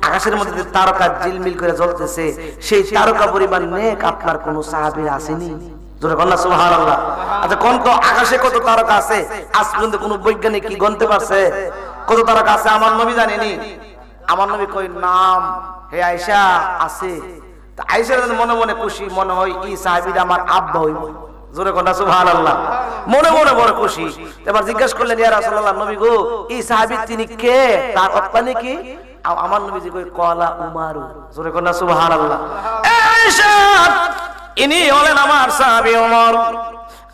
আকাশের মধ্যে তারকা ঝিলমিল করে জ্বলতেছে, সেই তারকা পরিমাণ নেক আপনার কোন সাহাবীর আসেনি? জোরে বল না সুবহানাল্লাহ। আচ্ছা কোন তো আকাশে কত তারকা আছে আজ পর্যন্ত কোন বৈজ্ঞানিক কি গণতে পারছে কত তারকা আছে? আমার নবী জানেনি। আমার নবী কই নাম হে আয়েশা আছে। তা আয়েশার মনে মনে খুশি, মনে হয় এই সাহাবীটা আমার আব্বা হইব। জোরে কোন সুবহানাল্লাহ। মনে মনে বড় খুশি। এবার জিজ্ঞেস করলেন, ইয়া রাসূলুল্লাহ নবী গো এই সাহাবী তিনি কে, তার অত্যানি কি? আমার নবীজি কই কলা উমারু। জোরে কোন সুবহানাল্লাহ। আয়েশা ইনি হলেন আমার সাহাবী ওমর।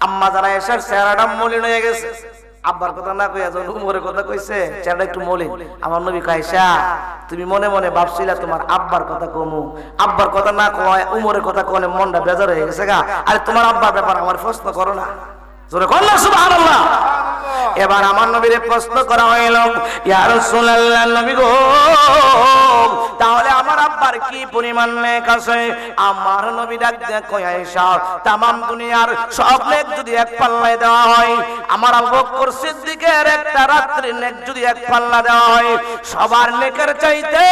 আম্মা জান আয়েশার চেহারাটা মলিন হয়ে গেছে, আব্বার কথা না কইয়া যখন উমরের কথা কইছে চেহারাটা একটু মলিন। আমার নবী কয়, আয়েশা তুমি মনে মনে ভাবছিলা তোমার আব্বার কথা কমু, আব্বার কথা না কয় উমরের কথা কলে মনটা বেজার হয়ে গেছে গা। আরে তোমার আব্বার ব্যাপার আমার প্রশ্ন করো না। জোরে কর না সুবহানাল্লাহ। এবার আমার নবীরে প্রশ্ন করা হইল, ইয়া রাসূলুল্লাহ নবী গো তাহলে আমার আব্বার কি পরিমাণ নেক আছে? আমার নবী ডাক দিয়ে কয়, আয়েশা तमाम দুনিয়ার সব নেক যদি এক পাল্লায় দেওয়া হয়, আমার আবু বকর সিদ্দিকের একটা রাত্রির নেক যদি এক পাল্লা দেওয়া হয়, সবার নেকের চাইতে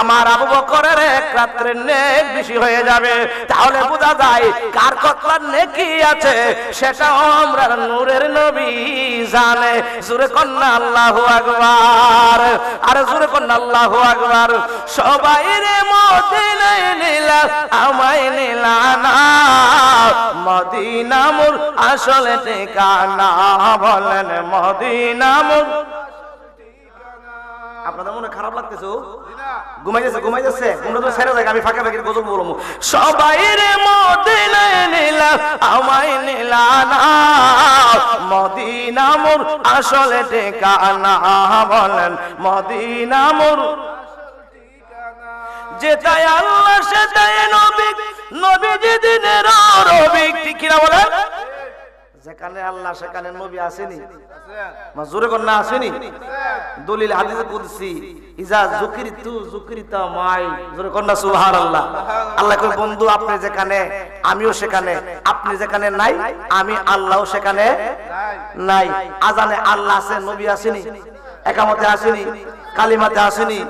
আমার আবু বকরের এক রাত্রির নেক বেশি হয়ে যাবে। তাহলে বোঝা যায় কার কতলার নেকি আছে সেটাও আমরা নূরের নবী জানে। জোরে কন্না আল্লাহু আকবার। আর জোরে কন্না আল্লাহু আকবার। সবাই রে মদিনায় নিলা আমায় নিলা না, মদিনা মোর আসল ঠিকানা। বলেন মদিনা মোর। আপনাদের মনে খারাপ লাগতেছে? ঘুমাই যাচ্ছে ঘুমটা তো ছেড়ে যায়, আমি ফাঁকা ফাঁকি গজল বলবো। সবাই রে মদিনায় নিলা আমায় নিলা না, মদিনা মোর আসলে ঠিকানা। বলেন মদিনা মোর যেটাই আল্লাহ সেটাই নবী, নবী যেদিনের রবি। ঠিক কিনা বলেন? যেখানে আল্লাহ সেখানে নবী আসেনি? জোরে কর না আসেনি? দলিল হাদিসে কুদসি, ইজা যুকিরতু যুকিরতা মাই। জোরে কর না সুবহানাল্লাহ। আল্লাহ কই বন্ধু আপনি যেখানে আমিও সেখানে, আপনি যেখানে নাই আমি আল্লাহও সেখানে নাই। আজানে আল্লাহ আছে, নবী আসেনি? একামতে আসেনি? কালিমাতে আসেনি?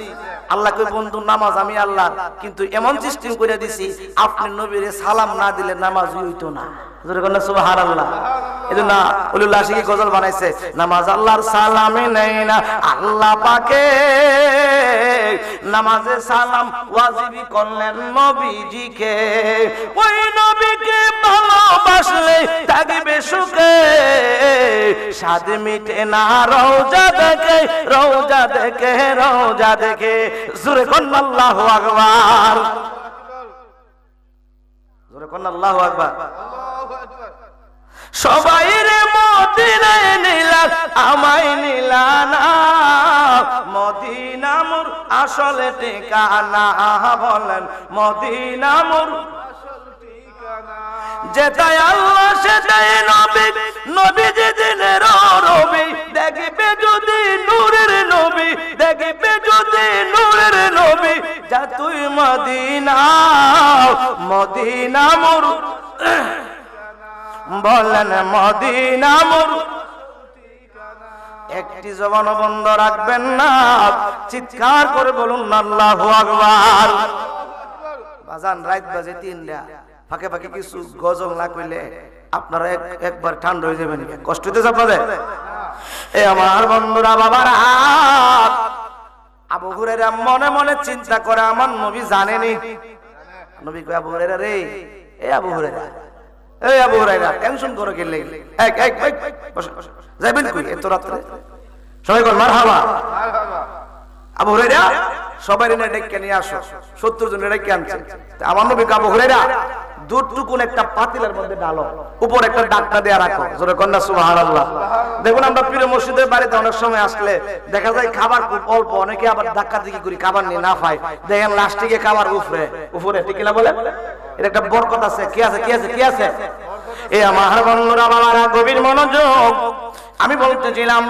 আল্লাহ কই বন্ধু নামাজ আমি আল্লাহ, কিন্তু এমন সিস্টেম করে দিছি আপনি নবীরে সালাম না দিলে নামাজই হইতো না। জোরে কোন সুবহানাল্লাহ। এজন্য উলুল্লাহ শিখি গজল বানাইছে, নামাজ আল্লাহর সালামে নেই না আল্লাহ পাকে, নামাজে সালাম ওয়াজিবি করলেন নবীজিকে। ওই নবীকে ভালোবাসলে থাকবে সুখে, স্বাদ মিটে না রওজা দেখে, রওজা দেখে, রওজা দেখে। জোরে কোন আল্লাহু আকবার। জোরে কোন আল্লাহু আকবার। সবাই রে মদিনায় নিলা আমায় নিলা না, মদিনা মোর আসলে ঠিকানা। বলেন মদিনা মোর যেটাই আল্লাহ সেটাই নবী, নবী যেদিনের রবি। দেখবে যদি নূরের নবী, দেখবে যদি নূরের নবী, যা তুই মদিনা, মদিনা মোর। বলেন মদিনা মোর একটি জবান বন্ধ রাখবেন না, চিৎকার করে বলুন আল্লাহু আকবার। বাজান রাত বাজে 3টা, ফাঁকে ফাঁকে কিছু গজল না কইলে আপনারা একবার ঠান্ডা হয়ে যাবেন। কষ্ট হইতেছে আপনাদের? এ আমার বন্ধুরা, বাবারা, আবু হুরায়রা মনে মনে চিন্তা করে আমার নবী জানেনি। নবী কয় আবু হুরায়রা রে, এ আবু হুরায়রা, এই আবু হুরায়রা টেনশন করো কি লাগি? বসে যাবেন কই এত রাতে? সবাই বল মারহাবা। আবু হুরায়রা সবাই এনে ডেকে নিয়ে আসো, 70 জন ডেকে আনছে। আমার নবী আবু হুরায়রা দুটুকুন একটা পাতিলের মধ্যে ডালো, উপর একটা ডাকনা দেয়া রাখো, জোরে কন্যা সুবহানাল্লাহ। দেখুন আমরা পীর মসজিদের বাড়িতে অনেক সময় আসলে দেখা যায় খাবার খুব অল্প, অনেকে আবার ধাক্কা ধাক্কি করি খাবার নিয়ে না পায়, দেখেন লাস্টিকে খাবার উপরে ঠিক না বলে? এটা একটা বরকত আছে। কি আছে? কি আছে? কি আছে? এই আমার বন্ধুরা, বাবারা, গভীর মনোযোগ। আমি বলতেছিলাম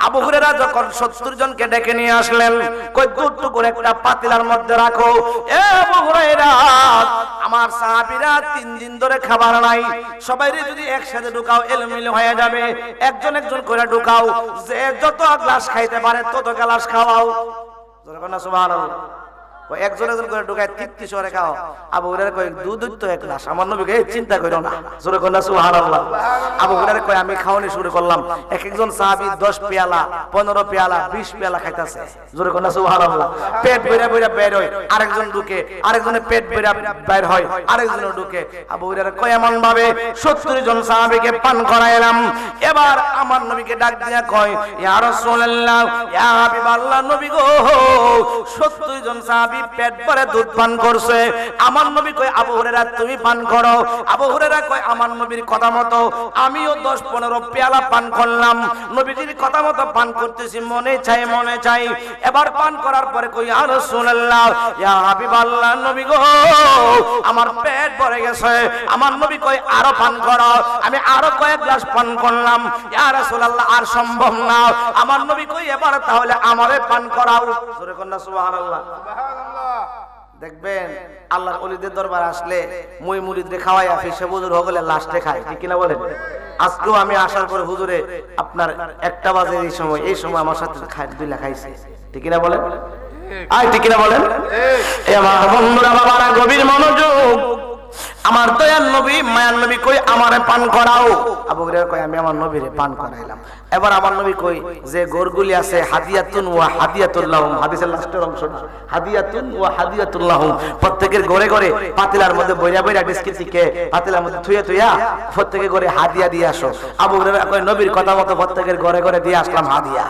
আবু হুরায়রা যখন 70 জনকে ডেকে নিয়ে আসলেন, কই দুটু করে একটা পাতিলার মধ্যে রাখো। এ আবু হুরায়রা, আমার সাহাবীরা 3 দিন ধরে খাবার নাই, সবাইরে যদি একসাথে ঢুকাও এলোমেলো হয়ে যাবে, একজন একজন করে ঢুকাও, যে যত গ্লাস খাইতে পারে তত গ্লাস খাওয়াও। জোরে সুবহানাল্লাহ। একজন একজন করে ঢুকায় তৃপ্তি সরে খাও। আবু হুরায়রা কয় দুধ তো এক গ্লাস। আমার নবীকে চিন্তা করো না, জোরে কন্যা সুবহানাল্লাহ। আবু হুরায়রা কয় আমি খাওয়ানি শুরু করলাম। এক একজন সাহাবী 10 পেয়ালা, 15 পেয়ালা, 20 পেয়ালা খাইতেছে, জোরে কন্যা সুবহানাল্লাহ। পেট ভরে ভরে বের হয়, আরেকজন ঢুকে, আরেকজনের পেট ভরে বের হয়, আরেকজন ঢুকে। আবু হুরায়রা কয় এমন ভাবে 70 জন সাহাবীকে পান করাইলাম। এবার আমার নবীকে ডাক দিয়া কয় ইয়া রাসূলুল্লাহ, ইয়া হাবিবাল্লাহ, নবী গো, 70 জন সাহাবী পেট ভরে দুধ পান করছে। আমার নবী কয় আবু হুরায়রা তুমি পান করো। আবু হুরায়রা কয় আমার নবীর কথা মতো আমিও 10-15 পেয়ালা পান করলাম। নবীজির কথা মতো পান করতেছি, মনে চাই মনে চাই। এবার পান করার পরে কই ইয়া রাসূলুল্লাহ, ইয়া হাবিবাল্লাহ, নবী গো, আমার পেট ভরে গেছে। আমার নবী কয় আরো পান করো। আমি আরো কয়েক গ্লাস পান করলাম। ইয়া রাসূলুল্লাহ আর সম্ভব না। আমার নবী কই এবার তাহলে আমারে পান করাও। জোরে কন্না সুবহানাল্লাহ। দেখবেন আল্লাহর ওলিদের দরবার আসলে মই মুরিদরে খাওয়াইয়া ফিসে বুজুর হগলে লাস্টে খায়, ঠিক কিনা বলেন? আজকেও আমি আসার পরে হুজুরে আপনার 1টা বাজে এই সময় আমার সাথে দুইলা খাইছে, ঠিক কিনা বলেন? ঠিক কিনা বলেন? এই আমার বন্ধুরা, বাবারা, গভীর মনোযোগ। আমার দয়াল নবী, মায়ার নবী কই আমারে পান করাও। আবু হুরায়রা কয় আমি আমার নবীরে পান করাইলাম। এবার আমার নবী কই যে গরগুলি আছে হাদিয়াতুন ওয়া হাদিয়াতুল লাহুম, হাদিসের লাস্টের অংশটা, হাদিয়াতুন ওয়া হাদিয়াতুল লাহুম, প্রত্যেকের ঘরে ঘরে পাতিলার মধ্যে বইরা বইরা বিস্কিট থেকে পাতিলার মধ্যে থুইয়া প্রত্যেকের ঘরে হাদিয়া দিয়ে আসো। আবু হুরায়রা কয় নবীর কথা মতো প্রত্যেকের ঘরে ঘরে দিয়ে আসলাম হাদিয়া।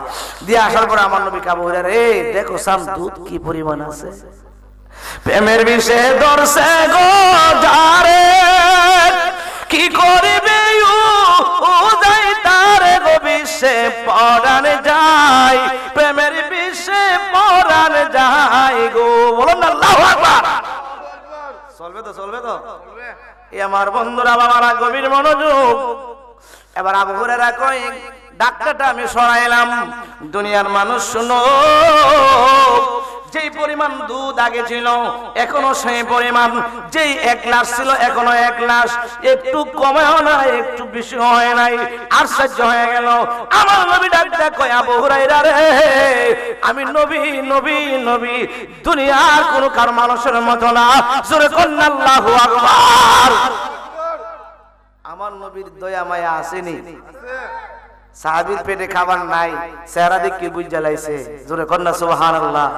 দিয়ে আসার পরে আমার নবী আবু হুরায়রা, এই দেখো সাম দুধ কি পরিমাণ আছে। প্রেমের বিষে ধরছে গো যারে, কি করবে ও যাই তারে গো বিষে পরাণ যায়, প্রেমের বিষে পরাণ যায় গো। বলুন আল্লাহু আকবার। চলবে তো? চলবে তো? এই আমার বন্ধুরা, বাবারা, গভীর মনোযোগ। এবার আবু হুরায়রা কয় ডাক্তারটা আমি সরাইলাম। দুনিয়ার মানুষ শুনো, যেই পরিমাণ দুধ আগে ছিল এখনো সেই পরিমাণ, যেই 1 গ্লাস ছিল এখনো 1 গ্লাস, একটু কমেও না একটু বেশি হয় নাই। আশ্চর্য হয়ে গেল। আমার নবী ডাকটা কয় আবু হুরায়রা রে, আমি নবী নবী নবী, দুনিয়ার কোন কার মানুষের মতো না। জোরে কন্না আল্লাহু আকবার। আমার নবীর দয়া মায়া আসেনি? সাহাবীর পেটে খাবার নাই, চেহারা দেখে বুঝা লাইছে। জোরে কন্না সুবহানাল্লাহ।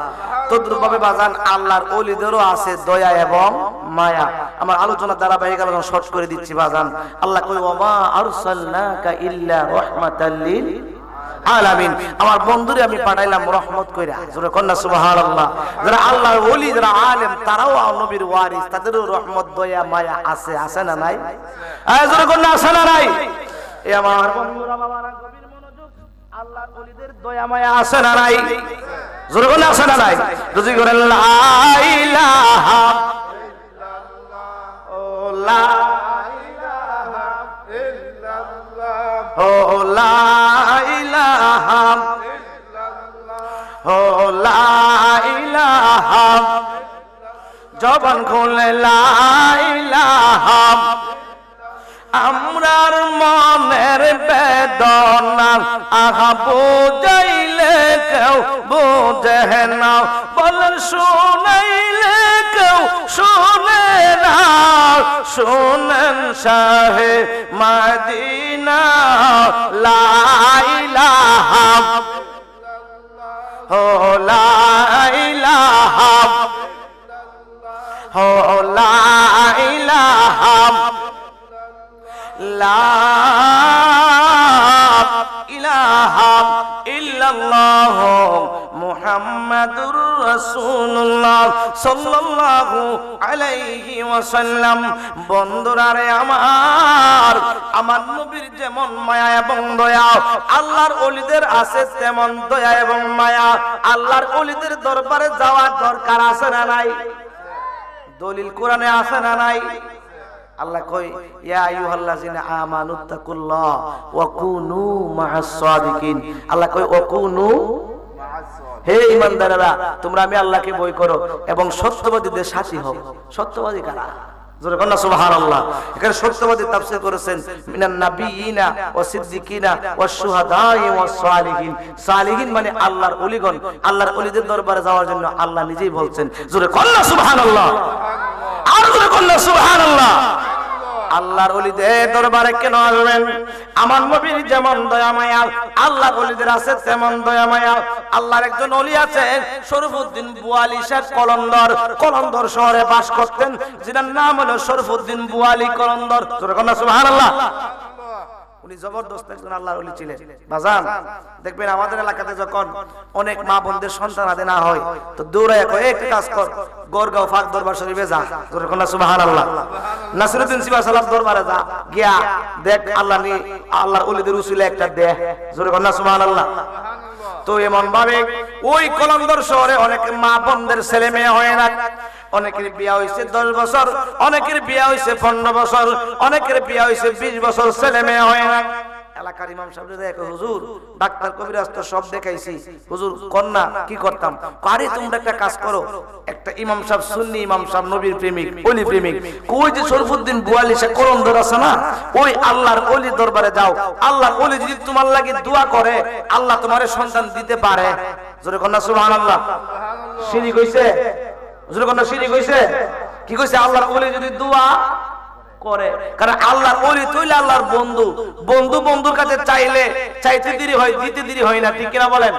তদ্রুপভাবে বাজান আল্লাহর ওলিদেরও আছে দয়া এবং মায়া। আমার আলোচনা ধারাবাহিক আলোচনা শর্ট করে দিচ্ছি বাজান। আল্লাহ কই ওয়া আরসালনাকা ইল্লা রাহমাতাল লিল আলামিন, আমার বন্ধুরে আমি পাঠাইলাম রহমত কইরা। জোরে কন্না সুবহানাল্লাহ। যারা আল্লাহর ওলি, যারা আলেম, তারাও নবীর ওয়ারিস, তাদেরও রহমত দয়া মায়া আছে, আছে না নাই? জোরে কন্না আছে না নাই? এই আমার বন্ধুরা, বাবারা, গভীর মনোযোগ। আল্লাহর ওলিদের দয়া মায়া আছে না নাই? জোরে কন্না আছে না নাই? রুজি করেন লা ইলাহা ইল্লাল্লাহ, ও লা ইলাহা ইল্লাল্লাহ, ও লা ইলাহা ইল্লাল্লাহ, ও লা ইলাহা, জবান খুলে লা ইলাহা, আমরার মনের বেদনা আহা বুঝাইলে কেউ বুঝে না, বলেন শুনাইলে কেউ শুনে না। শুনেন শাহে মদিনা লা ইলাহা হো লা ইলাহা হো লা ইলাহা লা ইলাহা ইল্লাল্লাহ মুহাম্মাদুর রাসূলুল্লাহ সাল্লাল্লাহু আলাইহি ওয়াসাল্লাম। বন্ধুরা রে আমার নবীর যেমন মায়া এবং দয়া আল্লাহর ওলিদের আছে তেমন দয়া এবং মায়া। আল্লাহর ওলিদের দরবারে যাওয়ার দরকার আছে না নাই? দলিল কোরআনে আছে না নাই? আল্লাহ কই ইয়া আইয়ুহাল্লাযিনা আমানুত্তাকুল্লাহ ওয়া কুনু মা'আস সাদিকিন। আল্লাহ কই ওয়া কুনু হে ঈমানদারেরা তোমরা আমি আল্লাহকে ভয় করো এবং সত্যবাদীদের সাথী হও। সত্যবাদী কারা? জোরে কন্না সুবহানাল্লাহ। এখানে সত্যবাদী তাফসীর করেছেন মিনান নাবিয়িনা ওয়া সিদ্দিকিনা ওয়া শুহাদাই ওয়া সালিহিন। সালিহিন মানে আল্লাহর ওলিগণ। আল্লাহর ওলিদের দরবারে যাওয়ার জন্য আল্লাহ নিজেই বলছেন। জোরে কন্না সুবহানাল্লাহ, আর জোরে কন্না সুবহানাল্লাহ। আল্লাহর ওলিদের দরবারে কেন আসবেন? আমার নবীর যেমন দয়া মায়া আল্লাহর ওলিদের আছে তেমন দয়া মায়া। আল্লাহর একজন ওলি আছেন শরফুদ্দিন বুয়ালি শেখ কলন্দর শহরে বাস করতেন, যার নাম হলো শরফুদ্দিন বুয়ালি কলন্দর। সুবহানাল্লাহ। উনি জবরদস্ত একজন আল্লাহর ওলি ছিলেন। বাজান দেখবেন আমাদের এলাকাতে যখন অনেক মা বোনদের সন্তান আদে না হয় তো দৌড়ায় কয় একটা কাজ কর, গড়গাঁও ফাক দরবার শরীফে যা। সুবহানাল্লাহ। নাসিরউদ্দিন সিবা সালাম দরবারে যা, গিয়া দেখ আল্লাহর ওলিদের উসিলা একটা দে। জোরে কন্না সুবহানাল্লাহ। তো এমন ভাবে ওই কলন্দর শহরে অনেক মা বোনদের ছেলে মেয়ে হয় না। অনেকের বিয়া হয়েছে 10 বছর, অনেকের বিয়া হয়েছে 15 বছর, অনেকের বিয়া হয়েছে 20 বছর, ছেলে মেয়ে হয় না। এলাকার ইমাম সাহেব দেখো হুজুর ডাক্তার কবিরাজ তো সব দেখাইছি, হুজুর কন্যা কি করতাম? আরে তোমরা একটা কাজ করো, একটা ইমাম সাহেব সুন্নি ইমাম সাহেব নবীর প্রেমিক ওলি প্রেমিক কই যে শরফুদ্দিন বুয়ালি সে কলন্দর আছে না, ওই আল্লাহর ওলি দরবারে যাও। আল্লাহর ওলি যদি তোমার লাগি দোয়া করে আল্লাহ তোমারে সন্তান দিতে পারে। জোরে কন্না সুবহানাল্লাহ। শিরিক হইছে? জোরে কন্না শিরিক হইছে? কি কইছে? আল্লাহর ওলি যদি দোয়া করে, কারণ আল্লাহর ওলি তুইলে আল্লাহর বন্ধু, বন্ধুর কাছে চাইতে দেরি হয়, দিতে দেরি হয় না। ঠিক কিনা বলেন?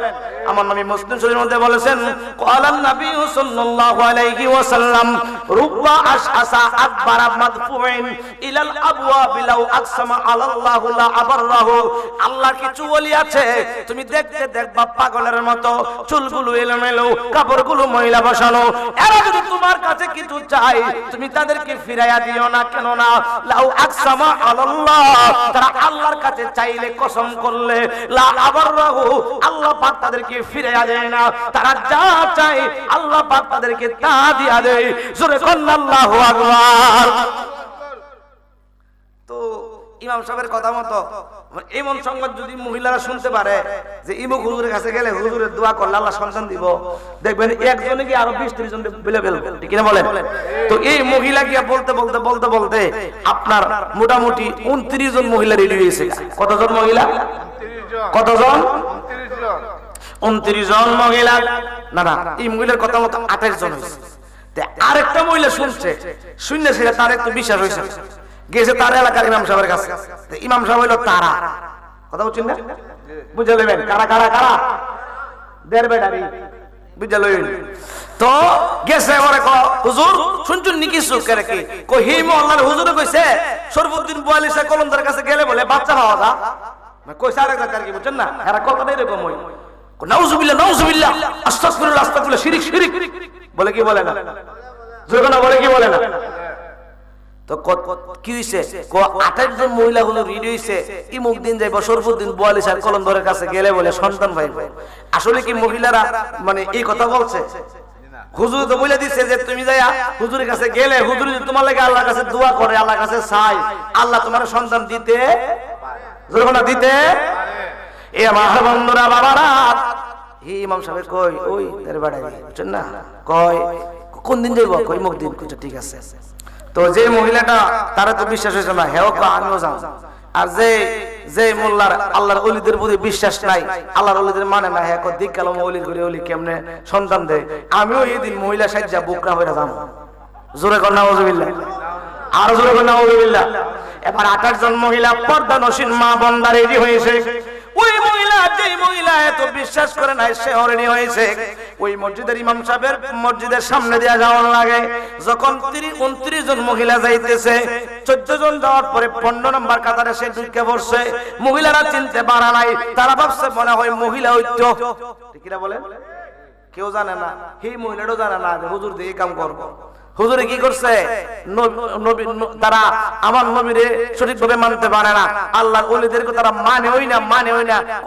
আমার নবী মুসলিম শরীফের মধ্যে বলেছেন ক্বালান নবী সাল্লাল্লাহু আলাইহি ওয়াসাল্লাম রুব্বা আশআসা আকবারা মাদফুইন ইলাল আবওয়াব লাউ আকসামা আলাল্লাহু লা আবাররাহু। আল্লাহর কিছু ওলি আছে তুমি দেখবা পাগলের মতো, চুলগুলো এলোমেলো, কাপড়গুলো ময়লা বসানো। এরা যদি তোমার কাছে কিছু চাই তুমি তাদেরকে ফিরাইয়া দিও না। কেন না? লাউ আকসামা আলাল্লাহ, তারা আল্লাহর কাছে চাইলে কসম করলে লা আবাররাহু, আল্লাহ পাক তাদেরকে ফিরাইয়া দেয় না। তারা যা চায় আল্লাহ পাক তাদেরকে তা দিয়া দেয়। জোরে কন্না আল্লাহু আকবার। তো ইমাম সাহেবের কথা মতো এমন সংবাদ যদি মহিলারা শুনতে পারে যে ইমুক হুজুরের কাছে গেলে হুজুরের দোয়া করলে আল্লাহ সন্তান দিব, দেখবেন একজনে কি আরো 20-30 জন বলে ফেলবে। ঠিক কিনা বলেন? তো এই মহিলা গিয়া বলতে আপনার মোটামুটি 29 জন মহিলা রেডি হয়েছে। কতজন মহিলা? কতজন? 29 জন মহিলা। না এই মহিলার কথা মতো 28 জন হয়েছে। আরেকটা মহিলা শুনছে, সেটা তার একটু বিশ্বাস হয়েছে, গেছে তার এলাকার ইমাম সাহেবের কাছে। ইমাম সাহেব হইল তারা, কথা বলছেন না? বুঝে নেবেন কারা কারা কারা দের বেটারি বুঝে লইন। তো গেছে ওরে হুজুর শুনছুন নি কিছু করে কি কই হি মোহাল্লার হুজুরে কইছে শরফুদ্দিন বুয়ালি সে কলন্দর কাছে গেলে বলে বাচ্চা পাওয়া যা। কইছে আরেক দরকার কি বুঝছেন না? এরা কথা এরকম হই নাউজুবিল্লাহ নাউজুবিল্লাহ আস্তাগফিরুল্লাহ আস্তাগফিরুল্লাহ শিরিক শিরিক বলে কি বলে না? জোরে বলে কি বলে না? তো কি হইছে? 28 জন মহিলা হলো রেডি হইছে ইমুক দিন যাইব শরফুদ্দিন বুয়ালি স্যার কলন্দরের কাছে গেলে বলে সন্তান পাইব। আসলে কি মহিলারা মানে এই কথা বলছে? হুজুর তো বলে দিচ্ছে যে তুমি যাইয়া হুজুরের কাছে গেলে হুজুর যদি তোমার লাগে আল্লাহর কাছে দোয়া করে, আল্লাহর কাছে চাই, আল্লাহ তোমার সন্তান দিতে দিতে। এ আমার বন্ধুরা বাবারা, হে ইমাম সাহেব কই ওই তার বাড়াই বুঝছেন না? কয় কোন দিন যাইব? কই মুক দিন। কইছে ঠিক আছে। তো যে মহিলাটা তারা তো বিশ্বাস হয়েছে না, হেও আমিও জান। আর যে মোল্লার আল্লাহর ওলিদের প্রতি বিশ্বাস নাই, আল্লাহর ওলিদের মানে না, হ্যাঁ দিক কালাম ওলি করে ওলি কেমনে সন্তান দেয়, আমিও এই দিন মহিলা সাজ্জা বুকরা হয়ে যাম। জোরে কর নাউজুবিল্লাহ, আর জোরে কর নাউজুবিল্লাহ। এবার 28 জন মহিলা পর্দানসীন মা বোনরা রেডি হয়েছে। ওই মহিলা, যে মহিলা এত বিশ্বাস করে নাই, সে রেডি হয়েছে। ওই মসজিদের ইমাম সাহেবের মসজিদের সামনে দিয়ে যাওয়ার লাগে। যখন 29 জন মহিলা যাইতেছে, 14 জন যাওয়ার পরে 15 নম্বর কাতারে সে ঢুকে পড়ছে। মহিলারা চিনতে পারা নাই, তারা ভাবছে মনে হয় মহিলা হইতো। ঠিক না বলেন? কেউ জানে না, এই মহিলাটাও জানে না যে হুজুর দিয়ে কাম করবো। হুজুরে কি করছে, তারা আমার নবীরে সঠিকভাবে মানতে পারে না, আল্লাহর ওলিদেরকে তারা মানে হই না।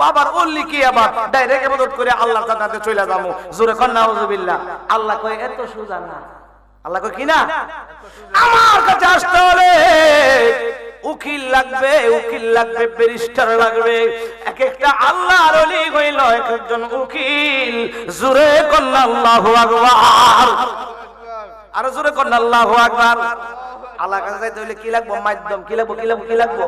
আবার ওলি কি আবার ডাইরেক্ট ইবাদত করে আল্লাহর জান্নাতে চলে যাবো। জোরে কর নাউজুবিল্লাহ। আল্লাহ কয় এত সোজা না। আল্লাহ কয় কি না, আমার কাছে আসতে হলে উকিল লাগবে, ব্যারিস্টার লাগবে। এক একটা আল্লাহর ওলি হইল এক একজন উকিল। জোরে কর আল্লাহু আকবার, আরো জোরে কর আল্লাহু আকবার। আল্লাহর কাছে যাইতে হইলে কি লাগবে, মাধ্যম কি লাগবে।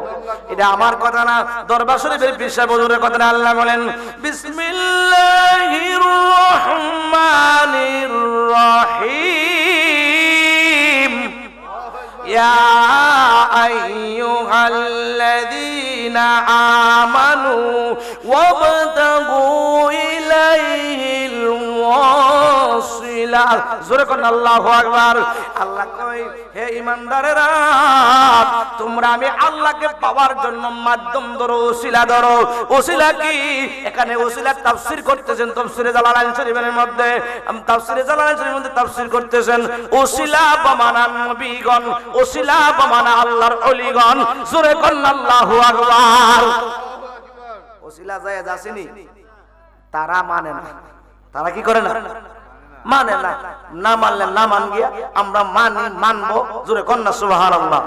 এটা আমার কথা না, দরবার শরীফের পীর সাহেব হুজুরের কথা না। আল্লাহ বলেন বিসমিল্লাহির রহমানির রহিম, ইয়া আইয়ুহাল্লাযীনা আমানু ওয়াবতাগু ইলাইহিল ওয়াসিলা। জোরে কোন আল্লাহু আকবার। আল্লাহ কয় হে ঈমানদারেরা, তোমরা আমি আল্লাহকে পাওয়ার জন্য মাধ্যম ধরো, ওসিলা ধরো। ওসিলা কি? এখানে ওসিলা তাফসীর করতেছেন তাফসীরে জালালাইন শরীফের মধ্যে, তাফসীরে জালালাইন শরীফের মধ্যে তাফসীর করতেছেন ওসিলা বমানা নবীগণ, ওসিলা বমানা আল্লাহর ওলিগণ। জোরে কোন আল্লাহু আকবার। ওসিলা জায়েজ আসেনি, তারা মানে না। তারা কি করে না, মানে না। না মানলে না মান গিয়া আমরা মানবো। জোরে কন্যা সুবহানাল্লাহ,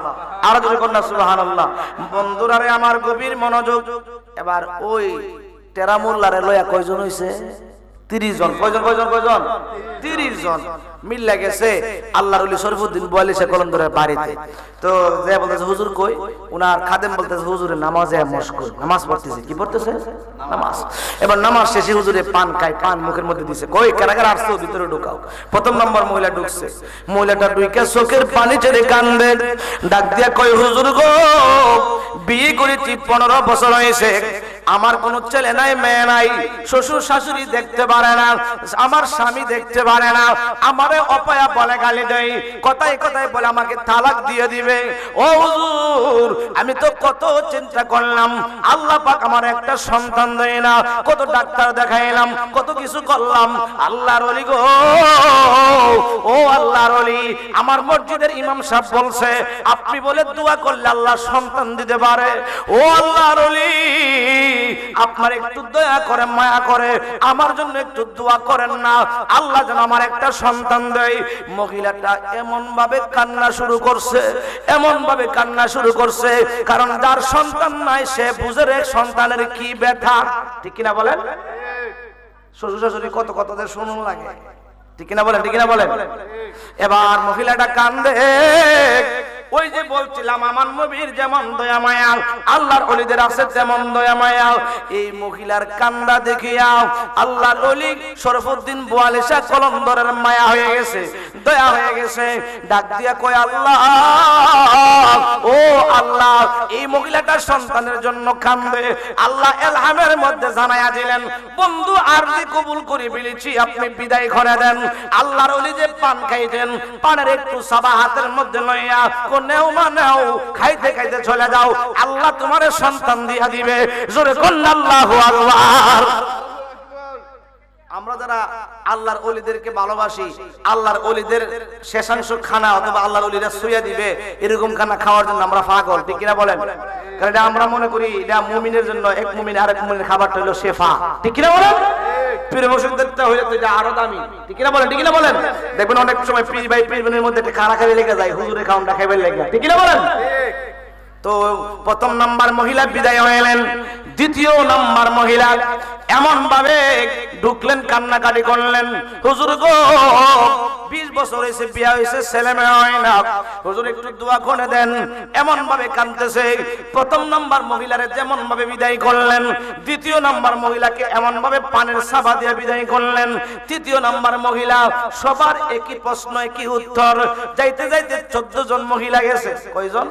আর জোরে কন্যা সুবহানাল্লাহ। বন্ধুরা রে আমার গভীর মনোযোগ। এবার ওই টেরা মোল্লারে লয়া কয়জন হইছে? 30 জন। কয়জন? 30 জন মিল্লা গেছে আল্লাহর ওলি শরীফুদ্দিন বয়ালিশে কলন্দরের বাড়িতে। তো যে বলতেছে হুজুর কই, উনার খাদেম বলতেছে হুজুরের নামাজে মশগুল, নামাজ পড়তেছে। কি পড়তেছে? নামাজ। এবার নামাজ শেষে হুজুরে পান খায়, পান মুখের মধ্যে দিছে। কই কারাগার আসছো, ভিতরে ঢুকাও। প্রথম নম্বর মহিলা ঢুকছে। মহিলাটা ঢুকে চোখের পানি ছেড়ে কান্দে, ডাক দিয়া কই হুজুর গো, বিয়ে করেছি 15 বছর হয়েছে, আমার কোনো ছেলে নাই, মেয়ে নাই, শ্বশুর শাশুড়ি দেখতে পারে না, আমার স্বামী দেখতে পারে না, আমারে অপয়া বলে গালি দেয়, কথায় কথায় বলে আমাকে তালাক দিয়ে দিবে। ও হুজুর, আমি তো কত চিন্তা করলাম, আল্লাহ পাক আমার একটা সন্তান দেয় না, কত ডাক্তার দেখাইলাম, কত কিছু করলাম। আল্লাহর ওলি গো, ও আল্লাহর ওলি, আমার মসজিদের ইমাম সাহেব বলছে আপনি বলে দোয়া করলে আল্লাহ সন্তান দিতে পারে। ও আল্লাহর ওলি, আপনার একটু দয়া করে, মায়া করে আমার জন্য একটু দোয়া করেন না, আল্লাহ যেন আমার একটা সন্তান দেয়। মহিলাটা এমন ভাবে কান্না শুরু করছে, কারণ যার সন্তান নাই সে বুঝে রে সন্তানের কি ব্যথা। ঠিক কিনা বলেন? শ্বশুর শাশুড়ি কত কতদের শুনুন লাগে। ঠিক কিনা বলেন? এবার মহিলাটা কান্দে। ওই যে বলছিলাম আমার নবীর যেমন দয়া মায়া, আল্লাহর ওলিদের আছে তেমন দয়া মায়া। এই মহিলার কান্দা দেখিয়া আল্লাহর ওলি শরফুদ্দিন বোয়ালিশা কলন্দরের মায়া হয়ে গেছে, দয়া হয়ে গেছে। ডাক দিয়া কয় আল্লাহ, ও আল্লাহ, এই মহিলাটার সন্তানের জন্য কান্দে। আল্লাহ এলহামের মধ্যে জানাইয়া দিলেন, বন্ধু আরজি কবুল করে ফেলেছি, আপনি বিদায় করে দেন। আল্লাহর ওলি যে পান খাইতেন, পানের একটু সাবা হাতের মধ্যে লইয়া নেও মানেও খাইতে খাইতে চলে যাও, আল্লাহ তোমার সন্তান দিয়া দিবে। জোরে কোন আল্লাহু আকবার। আমরা যারা আল্লাহর ওলিদেরকে ভালোবাসি, আল্লাহর ওলিদের শেষাংশ খানা অথবা আল্লাহর ওলিরা সুইয়া দিবে এরকম খানা খাওয়ার জন্য আমরা পাগল। ঠিক কিনা বলেন? কারণ এটা আমরা মনে করি এটা মুমিনের জন্য, এক মুমিন আরেক মুমিনের খাবারটা হলো শেফা। ঠিক কিনা বলেন? পীর মুর্শিদদেরটা হইলে তো এটা আরো দামি। ঠিক কিনা বলেন? দেখবেন অনেক সময় পীর ভাই পীর বোনের মধ্যে একটা খাড়াখাড়ি লেগে যায়, হুজুরে খাওয়ানটা খাইবার লেগে। ঠিক কিনা বলেন? তো প্রথম নাম্বার মহিলা বিদায় হইলেন, দ্বিতীয় নাম্বার মহিলা এমন ভাবে ঢুকলেন, কান্নাকাটি করলেন, হুজুর গো 20 বছর হয়েছে, বিয়ে হয়েছে, ছেলে মেয়ে হয় না, হুজুর একটু দোয়া করে দেন। এমন ভাবে কাঁদতেছে। প্রথম নাম্বার মহিলারে যেমন ভাবে বিদায় করলেন, দ্বিতীয় নাম্বার মহিলাকে এমন ভাবে পানের সাবা দিয়ে বিদায় করলেন। তৃতীয় নাম্বার মহিলা, সবার একই প্রশ্ন, একই উত্তর। যাইতে যাইতে 14 জন মহিলা গেছে। কয়জন?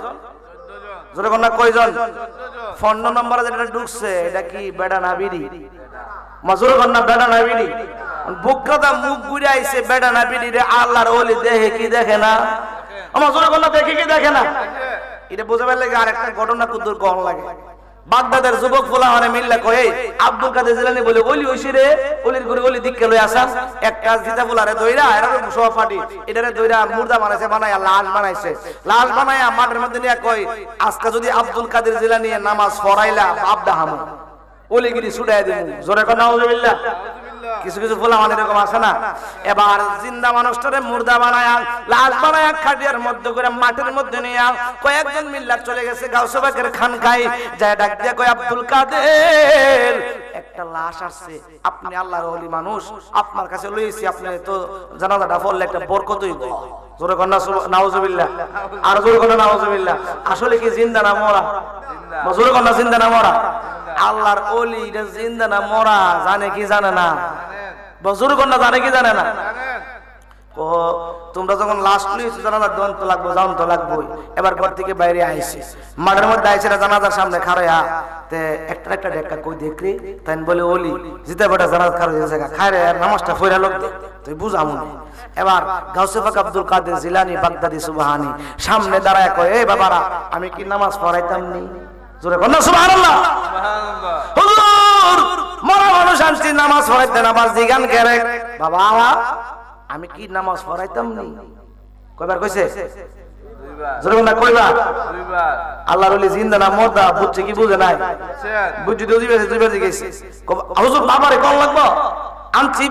জোরে কোন না, কয়জন? 15 নম্বরে যেটা ঢুকছে, এটা কি বেড়া না বিড়ি? মাজুর কোন না, বেড়া না বিড়ি? বুকটা মুখ ঘুরে আইছে, বেড়া না বিড়ি রে। আল্লাহর ওলি দেখে কি দেখে না? আমার জোরে কোন না, দেখে কি দেখে না? এটা বোঝাবার লাগে আরেকটা ঘটনা কুদুর কম লাগে। বাগদাদের যুবক ফোলা মানে মিল্লা কয়, আব্দুল কাদের জিলানী বলে ওলি হইছে রে, ওলির করে ওলি দিককে লই আসাম। একটা জিতা ফুলারে দইরা এরা সহপাঠী, এটারে দইরা মুর্দা বানাইছে, বানাইয়া লাশ বানাইছে। লাশ বানাইয়া মাঠের মধ্যে নিয়ে কয়, আজকে যদি আব্দুল কাদের জিলানী নামাজ পড়াইলা বাপদা হামু, ওলিগিরি ছুটাই দিমু। জোরে কোন নাউজুবিল্লাহ। কিছু কিছু ফোলা মানে এরকম আছে না। এবার জিন্দা মানুষটারে মুর্দা বানায়া, লাশ বানায়া খাটিয়ার মধ্যে করে মাটির মধ্যে নিয়ে কয়েকজন মিল্লাত চলে গেছে গাউসে পাকের খানকায়। যায় ডাক দিয়ে কয়, আব্দুল কাদের, একটা লাশ আসছে, আপনি আল্লাহর ওলি মানুষ, আপনার কাছে লইছি, আপনি তো জানাজাটা পড়লে একটা বরকত হইব। জোরে কোন নাউজুবিল্লাহ। আর জোরে কোন নাউজুবিল্লাহ। আসলে কি জিন্দা না মরা? জোরে কোন জিন্দা না মরা? আল্লাহর ওলি এটা জিন্দা না মরা জানে কি জানে না? বজুর কন্যা জানে কি জানে না? ও তোমরা যখন লাস্ট লইছো জানাজার দন তো লাগবো, জান তো লাগবোই। এবার ঘর থেকে বাইরে আইছে, মাঠের মধ্যে আইছে, জানাজার সামনে খাড়ায়া তে একটা একটা ডেকা কই দেখলি, তাই বলে ওলি জিতে বেটা জানাজা খাড়া হয়েছে খায় রে, নামাজটা ফইরা লোক দে, তুই বুঝা মনে। এবার গাউসে পাক আব্দুল কাদের জিলানী বাগদাদি সুবহানি সামনে দাঁড়ায় কয়, এই বাবারা, আমি কি নামাজ পড়াইতাম নি? জোরে কোন সুবহানাল্লাহ। হুজুর মরা মানুষ আনছি নামাজ পড়াইতে, নামাজ দিগান কেরে বাবা, আমি কি নামাজ পড়াইতাম নি? কয়বার কইছে? জোরে কোন না, কয়বার? আল্লাহর ওলি জিন্দা না মরদা বুঝছে কি বুঝে নাই? বুঝছি তো দুইবার জিজ্ঞেস। হুজুর বাবারে কোন লাগবো? আনছি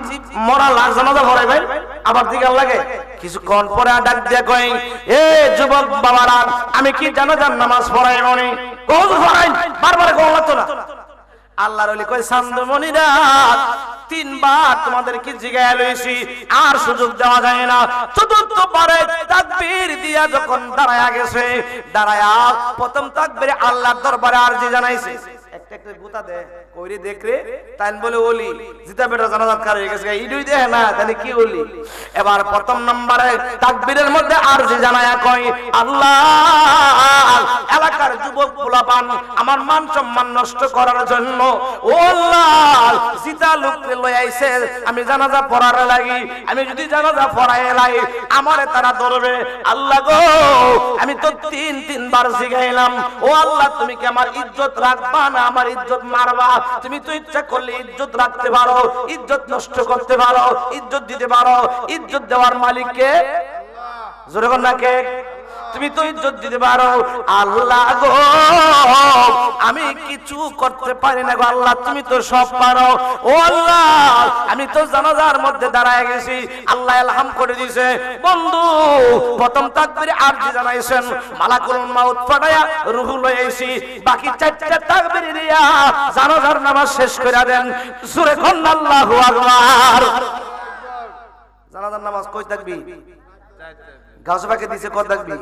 মরা লাশ জানাজা পড়াই ভাই, আবার দিগান লাগে। কিছুক্ষণ পরে ডাক দিয়ে কই, এ যুবক বাবারা, আমি কি জানাজার নামাজ পড়াই মনি? হুজুর পড়াই, বারবার কোন লাগতো না। আল্লাহর ওলি কয়, সান্দমণিরা, 3 বার তোমাদেরকে জিগায় লইছি, আর সুযোগ দেওয়া যায় না। চতুর্থ বারে তাকবীর দিয়া যখন দাঁড়ায়া গেছে, দাঁড়ায়া প্রথম তাকবীরে আল্লাহর দরবারে আরজি জানাইছে। একটা একটা গুতা দে কইরে দেখরে, তাই বলে ওলি জিতা বেটা জানাজাত কার হয়ে গেছে, ইডুই দেখ না তাহলে কি ওলি। এবার প্রথম নম্বরে তাকবীরের মধ্যে আরজি জানায়া কয়, আল্লাহ, এলাকার যুবক পোলাপান আমার মান সম্মান নষ্ট করার জন্য ও আল্লাহ জিতা লোককে লই আইছে, আমি জানাজা পড়ার লাগি, আমি যদি জানাজা পড়াই লাই আমারে তারা ধরবে। আল্লাহ গো, আমি তো 3 বার জিগাইলাম, ও আল্লাহ তুমি কি আমার ইজ্জত রাখবা না আমার ইজ্জত মারবা? তুমি তো ইচ্ছা করলে ইজ্জত রাখতে পারো, ইজ্জত নষ্ট করতে পারো, ইজ্জত দিতে পারো। ইজ্জত দেওয়ার মালিক কে? জোরে কোন না কে? তুমি তো ইজ্জত দিতে পারো। আল্লাহ গো, আমি কিছু করতে পারি না গো আল্লাহ, তুমি তো সব পারো। ও আল্লাহ, আমি তো জানাজার মধ্যে দাঁড়ায় গেছি, আল্লাহ ইলহাম করে দিয়েছে। বন্ধু প্রথম তাকবীরে আরজি জানাইছেন, মালাকুল মাউত পাঠায়া রূহ লই আইছি, বাকি 4টা তাকবীর দিয়া জানাজার নামাজ শেষ করে দেন। সূরা কোন আল্লাহু আকবার। জানাজার নামাজ কয় তাকবীর? গাছবাকে দিছে কত তাকবীর?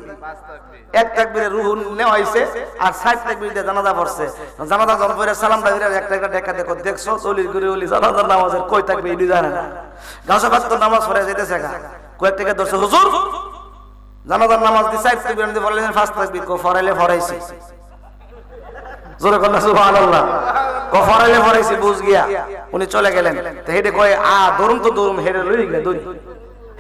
1 তাকবীরে রূহ নেওয়া হইছে, আর 60 তাকবীর দিয়ে জানাজা পড়ছে। জানাজা যখন পড়ে সালামটা দিলে একটা একটা দেখা দেখো, দেখছো চলির করে ওলি জানাজার নামাজের কয় তাকবীর ইডি জানে না। গাছবাক তো নামাজ পড়ে যাইতেছে গা, কয়েক থেকে ধরছে, হুজুর জানাজার নামাজ দি 60 তাকবীর দিয়ে পড়লেন, 5 তাকবীর কো ফরাইলে ফরাইছে। জোরে কোন সুবহানাল্লাহ। কো ফরাইলে ফরাইছে বুঝ গিয়া, উনি চলে গেলেন। তো হেডে কয়, দরুম তো দরুম, হেডে লই গেল দড়ি,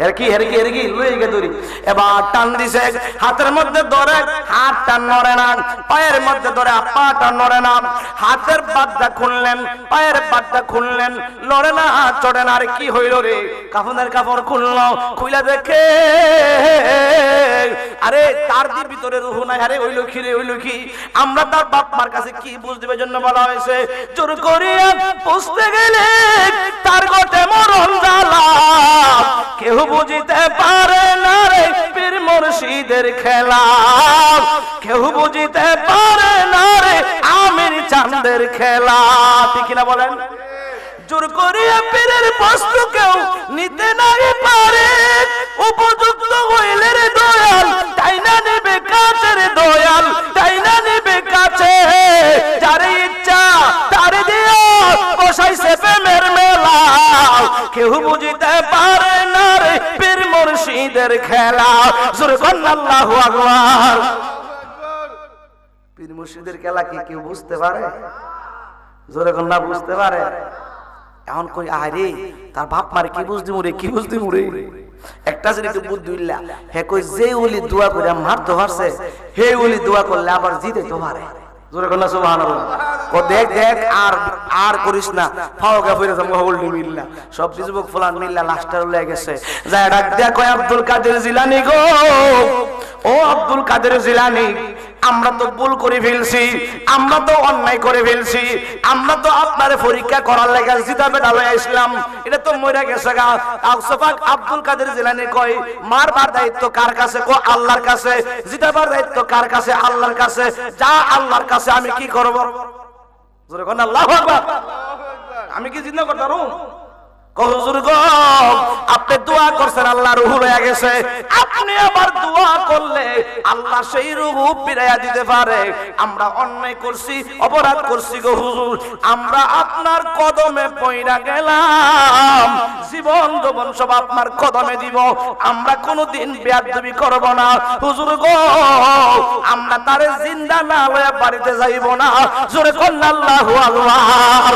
হেরকি লুই গে দড়ি। এবার টান দিছে, হাতের মধ্যে ধরে হাতটা নড়ে না, পায়ের মধ্যে ধরে পাটা নড়ে না। হাতের বাদটা খুললেন, পায়ের বাদটা খুললেন, লড়ে না, চড়ে না। আর কি হইল রে? কাফনের কাপড় খুললো, খুইলা দেখে আরে তার ভিতরে রূহ নাই। আরে হইল কি রে, হইল কি? আমরা তার বাপ মার কাছে কি বুঝ দেবার জন্য বলা হয়েছে? জোর করিয়া পুষতে গেলে তার গটে মরণ জ্বালা, কেউ বুঝিতে পারে না রে পীর মুর্শিদের খেলা, কেউ বুঝিতে পারে না রে আমির চাঁদের খেলা। ঠিক কিনা বলেন? জোর করিয়া পীরের বস্তু কেউ নিতে নাই পারে, উপযুক্ত হইলে রে দয়াল তাই না নেবে কাছে রে দয়াল তাই না নেবে কাছে, যার ইচ্ছা তার দিয়া বসাইছে প্রেমের মেলা, কেউ বুঝিতে পারে না রে পীর মুর্শিদের খেলা। জোরে বলেন আল্লাহু আকবার। পীর মুর্শিদের খেলা কি কেউ বুঝতে পারে? জোরে কোন না বুঝতে পারে? এখন কই আরে তার বাপ মারে কি বুঝদি মুরে কি বুঝদি মুরে, একটা জিনিস একটু বুদ্ধি হইলা হে কই যে ওলি দোয়া করে মারতে পারছে হে ওলি দোয়া করলে আবার জিতে তো পারে। জোরে কোন না সুবহানাল্লাহ। ও দেখ দেখ আর আর করিস না, ফাওকা ফিরে যাম হোল্ডি মিল্লা সব ফেসবুক ফুলান মিল্লা লাস্টার লয়ে গেছে, যায় ডাক দেয়া কয় আব্দুল কাদের জিলানী গো, ও আব্দুল কাদের জিলানী আমরা তো ভুল করে ফেলছি, আমরা তো অন্যায় করে ফেলছি, আমরা তো আপনারে পরীক্ষা করার লাগা জিতা বেটা লয়ে আসলাম, এটা তো মইরা গেছে গা। আউসফাক আব্দুল কাদের জিলানী কয় মারবার দায়িত্ব কার কাছে? কো আল্লাহর কাছে। জিতাবার দায়িত্ব কার কাছে? আল্লাহর কাছে। যা আল্লাহর কাছে আমি কি করব? জোরে কোন আল্লাহু আকবার। আমি কি জিন্দা করতে পারুম? হুজুর গো আপনি দোয়া করছেন আল্লাহ রূহ হয়ে গেছে, আপনি আবার দোয়া করলে আল্লাহ সেই রূহ ফিরাইয়া দিতে পারে। আমরা অন্যায় করছি, অপরাধ করছি গো হুজুর, আমরা আপনার কদমে পইড়া গেলাম, জীবন যৌবন সব আপনার কদমে দিব, আমরা কোনোদিন বেয়াদবি করব না হুজুর গো, আমরা তারে জিন্দা না লয়ে বাড়িতে যাইব না। জোরে কোন আল্লাহু আকবার।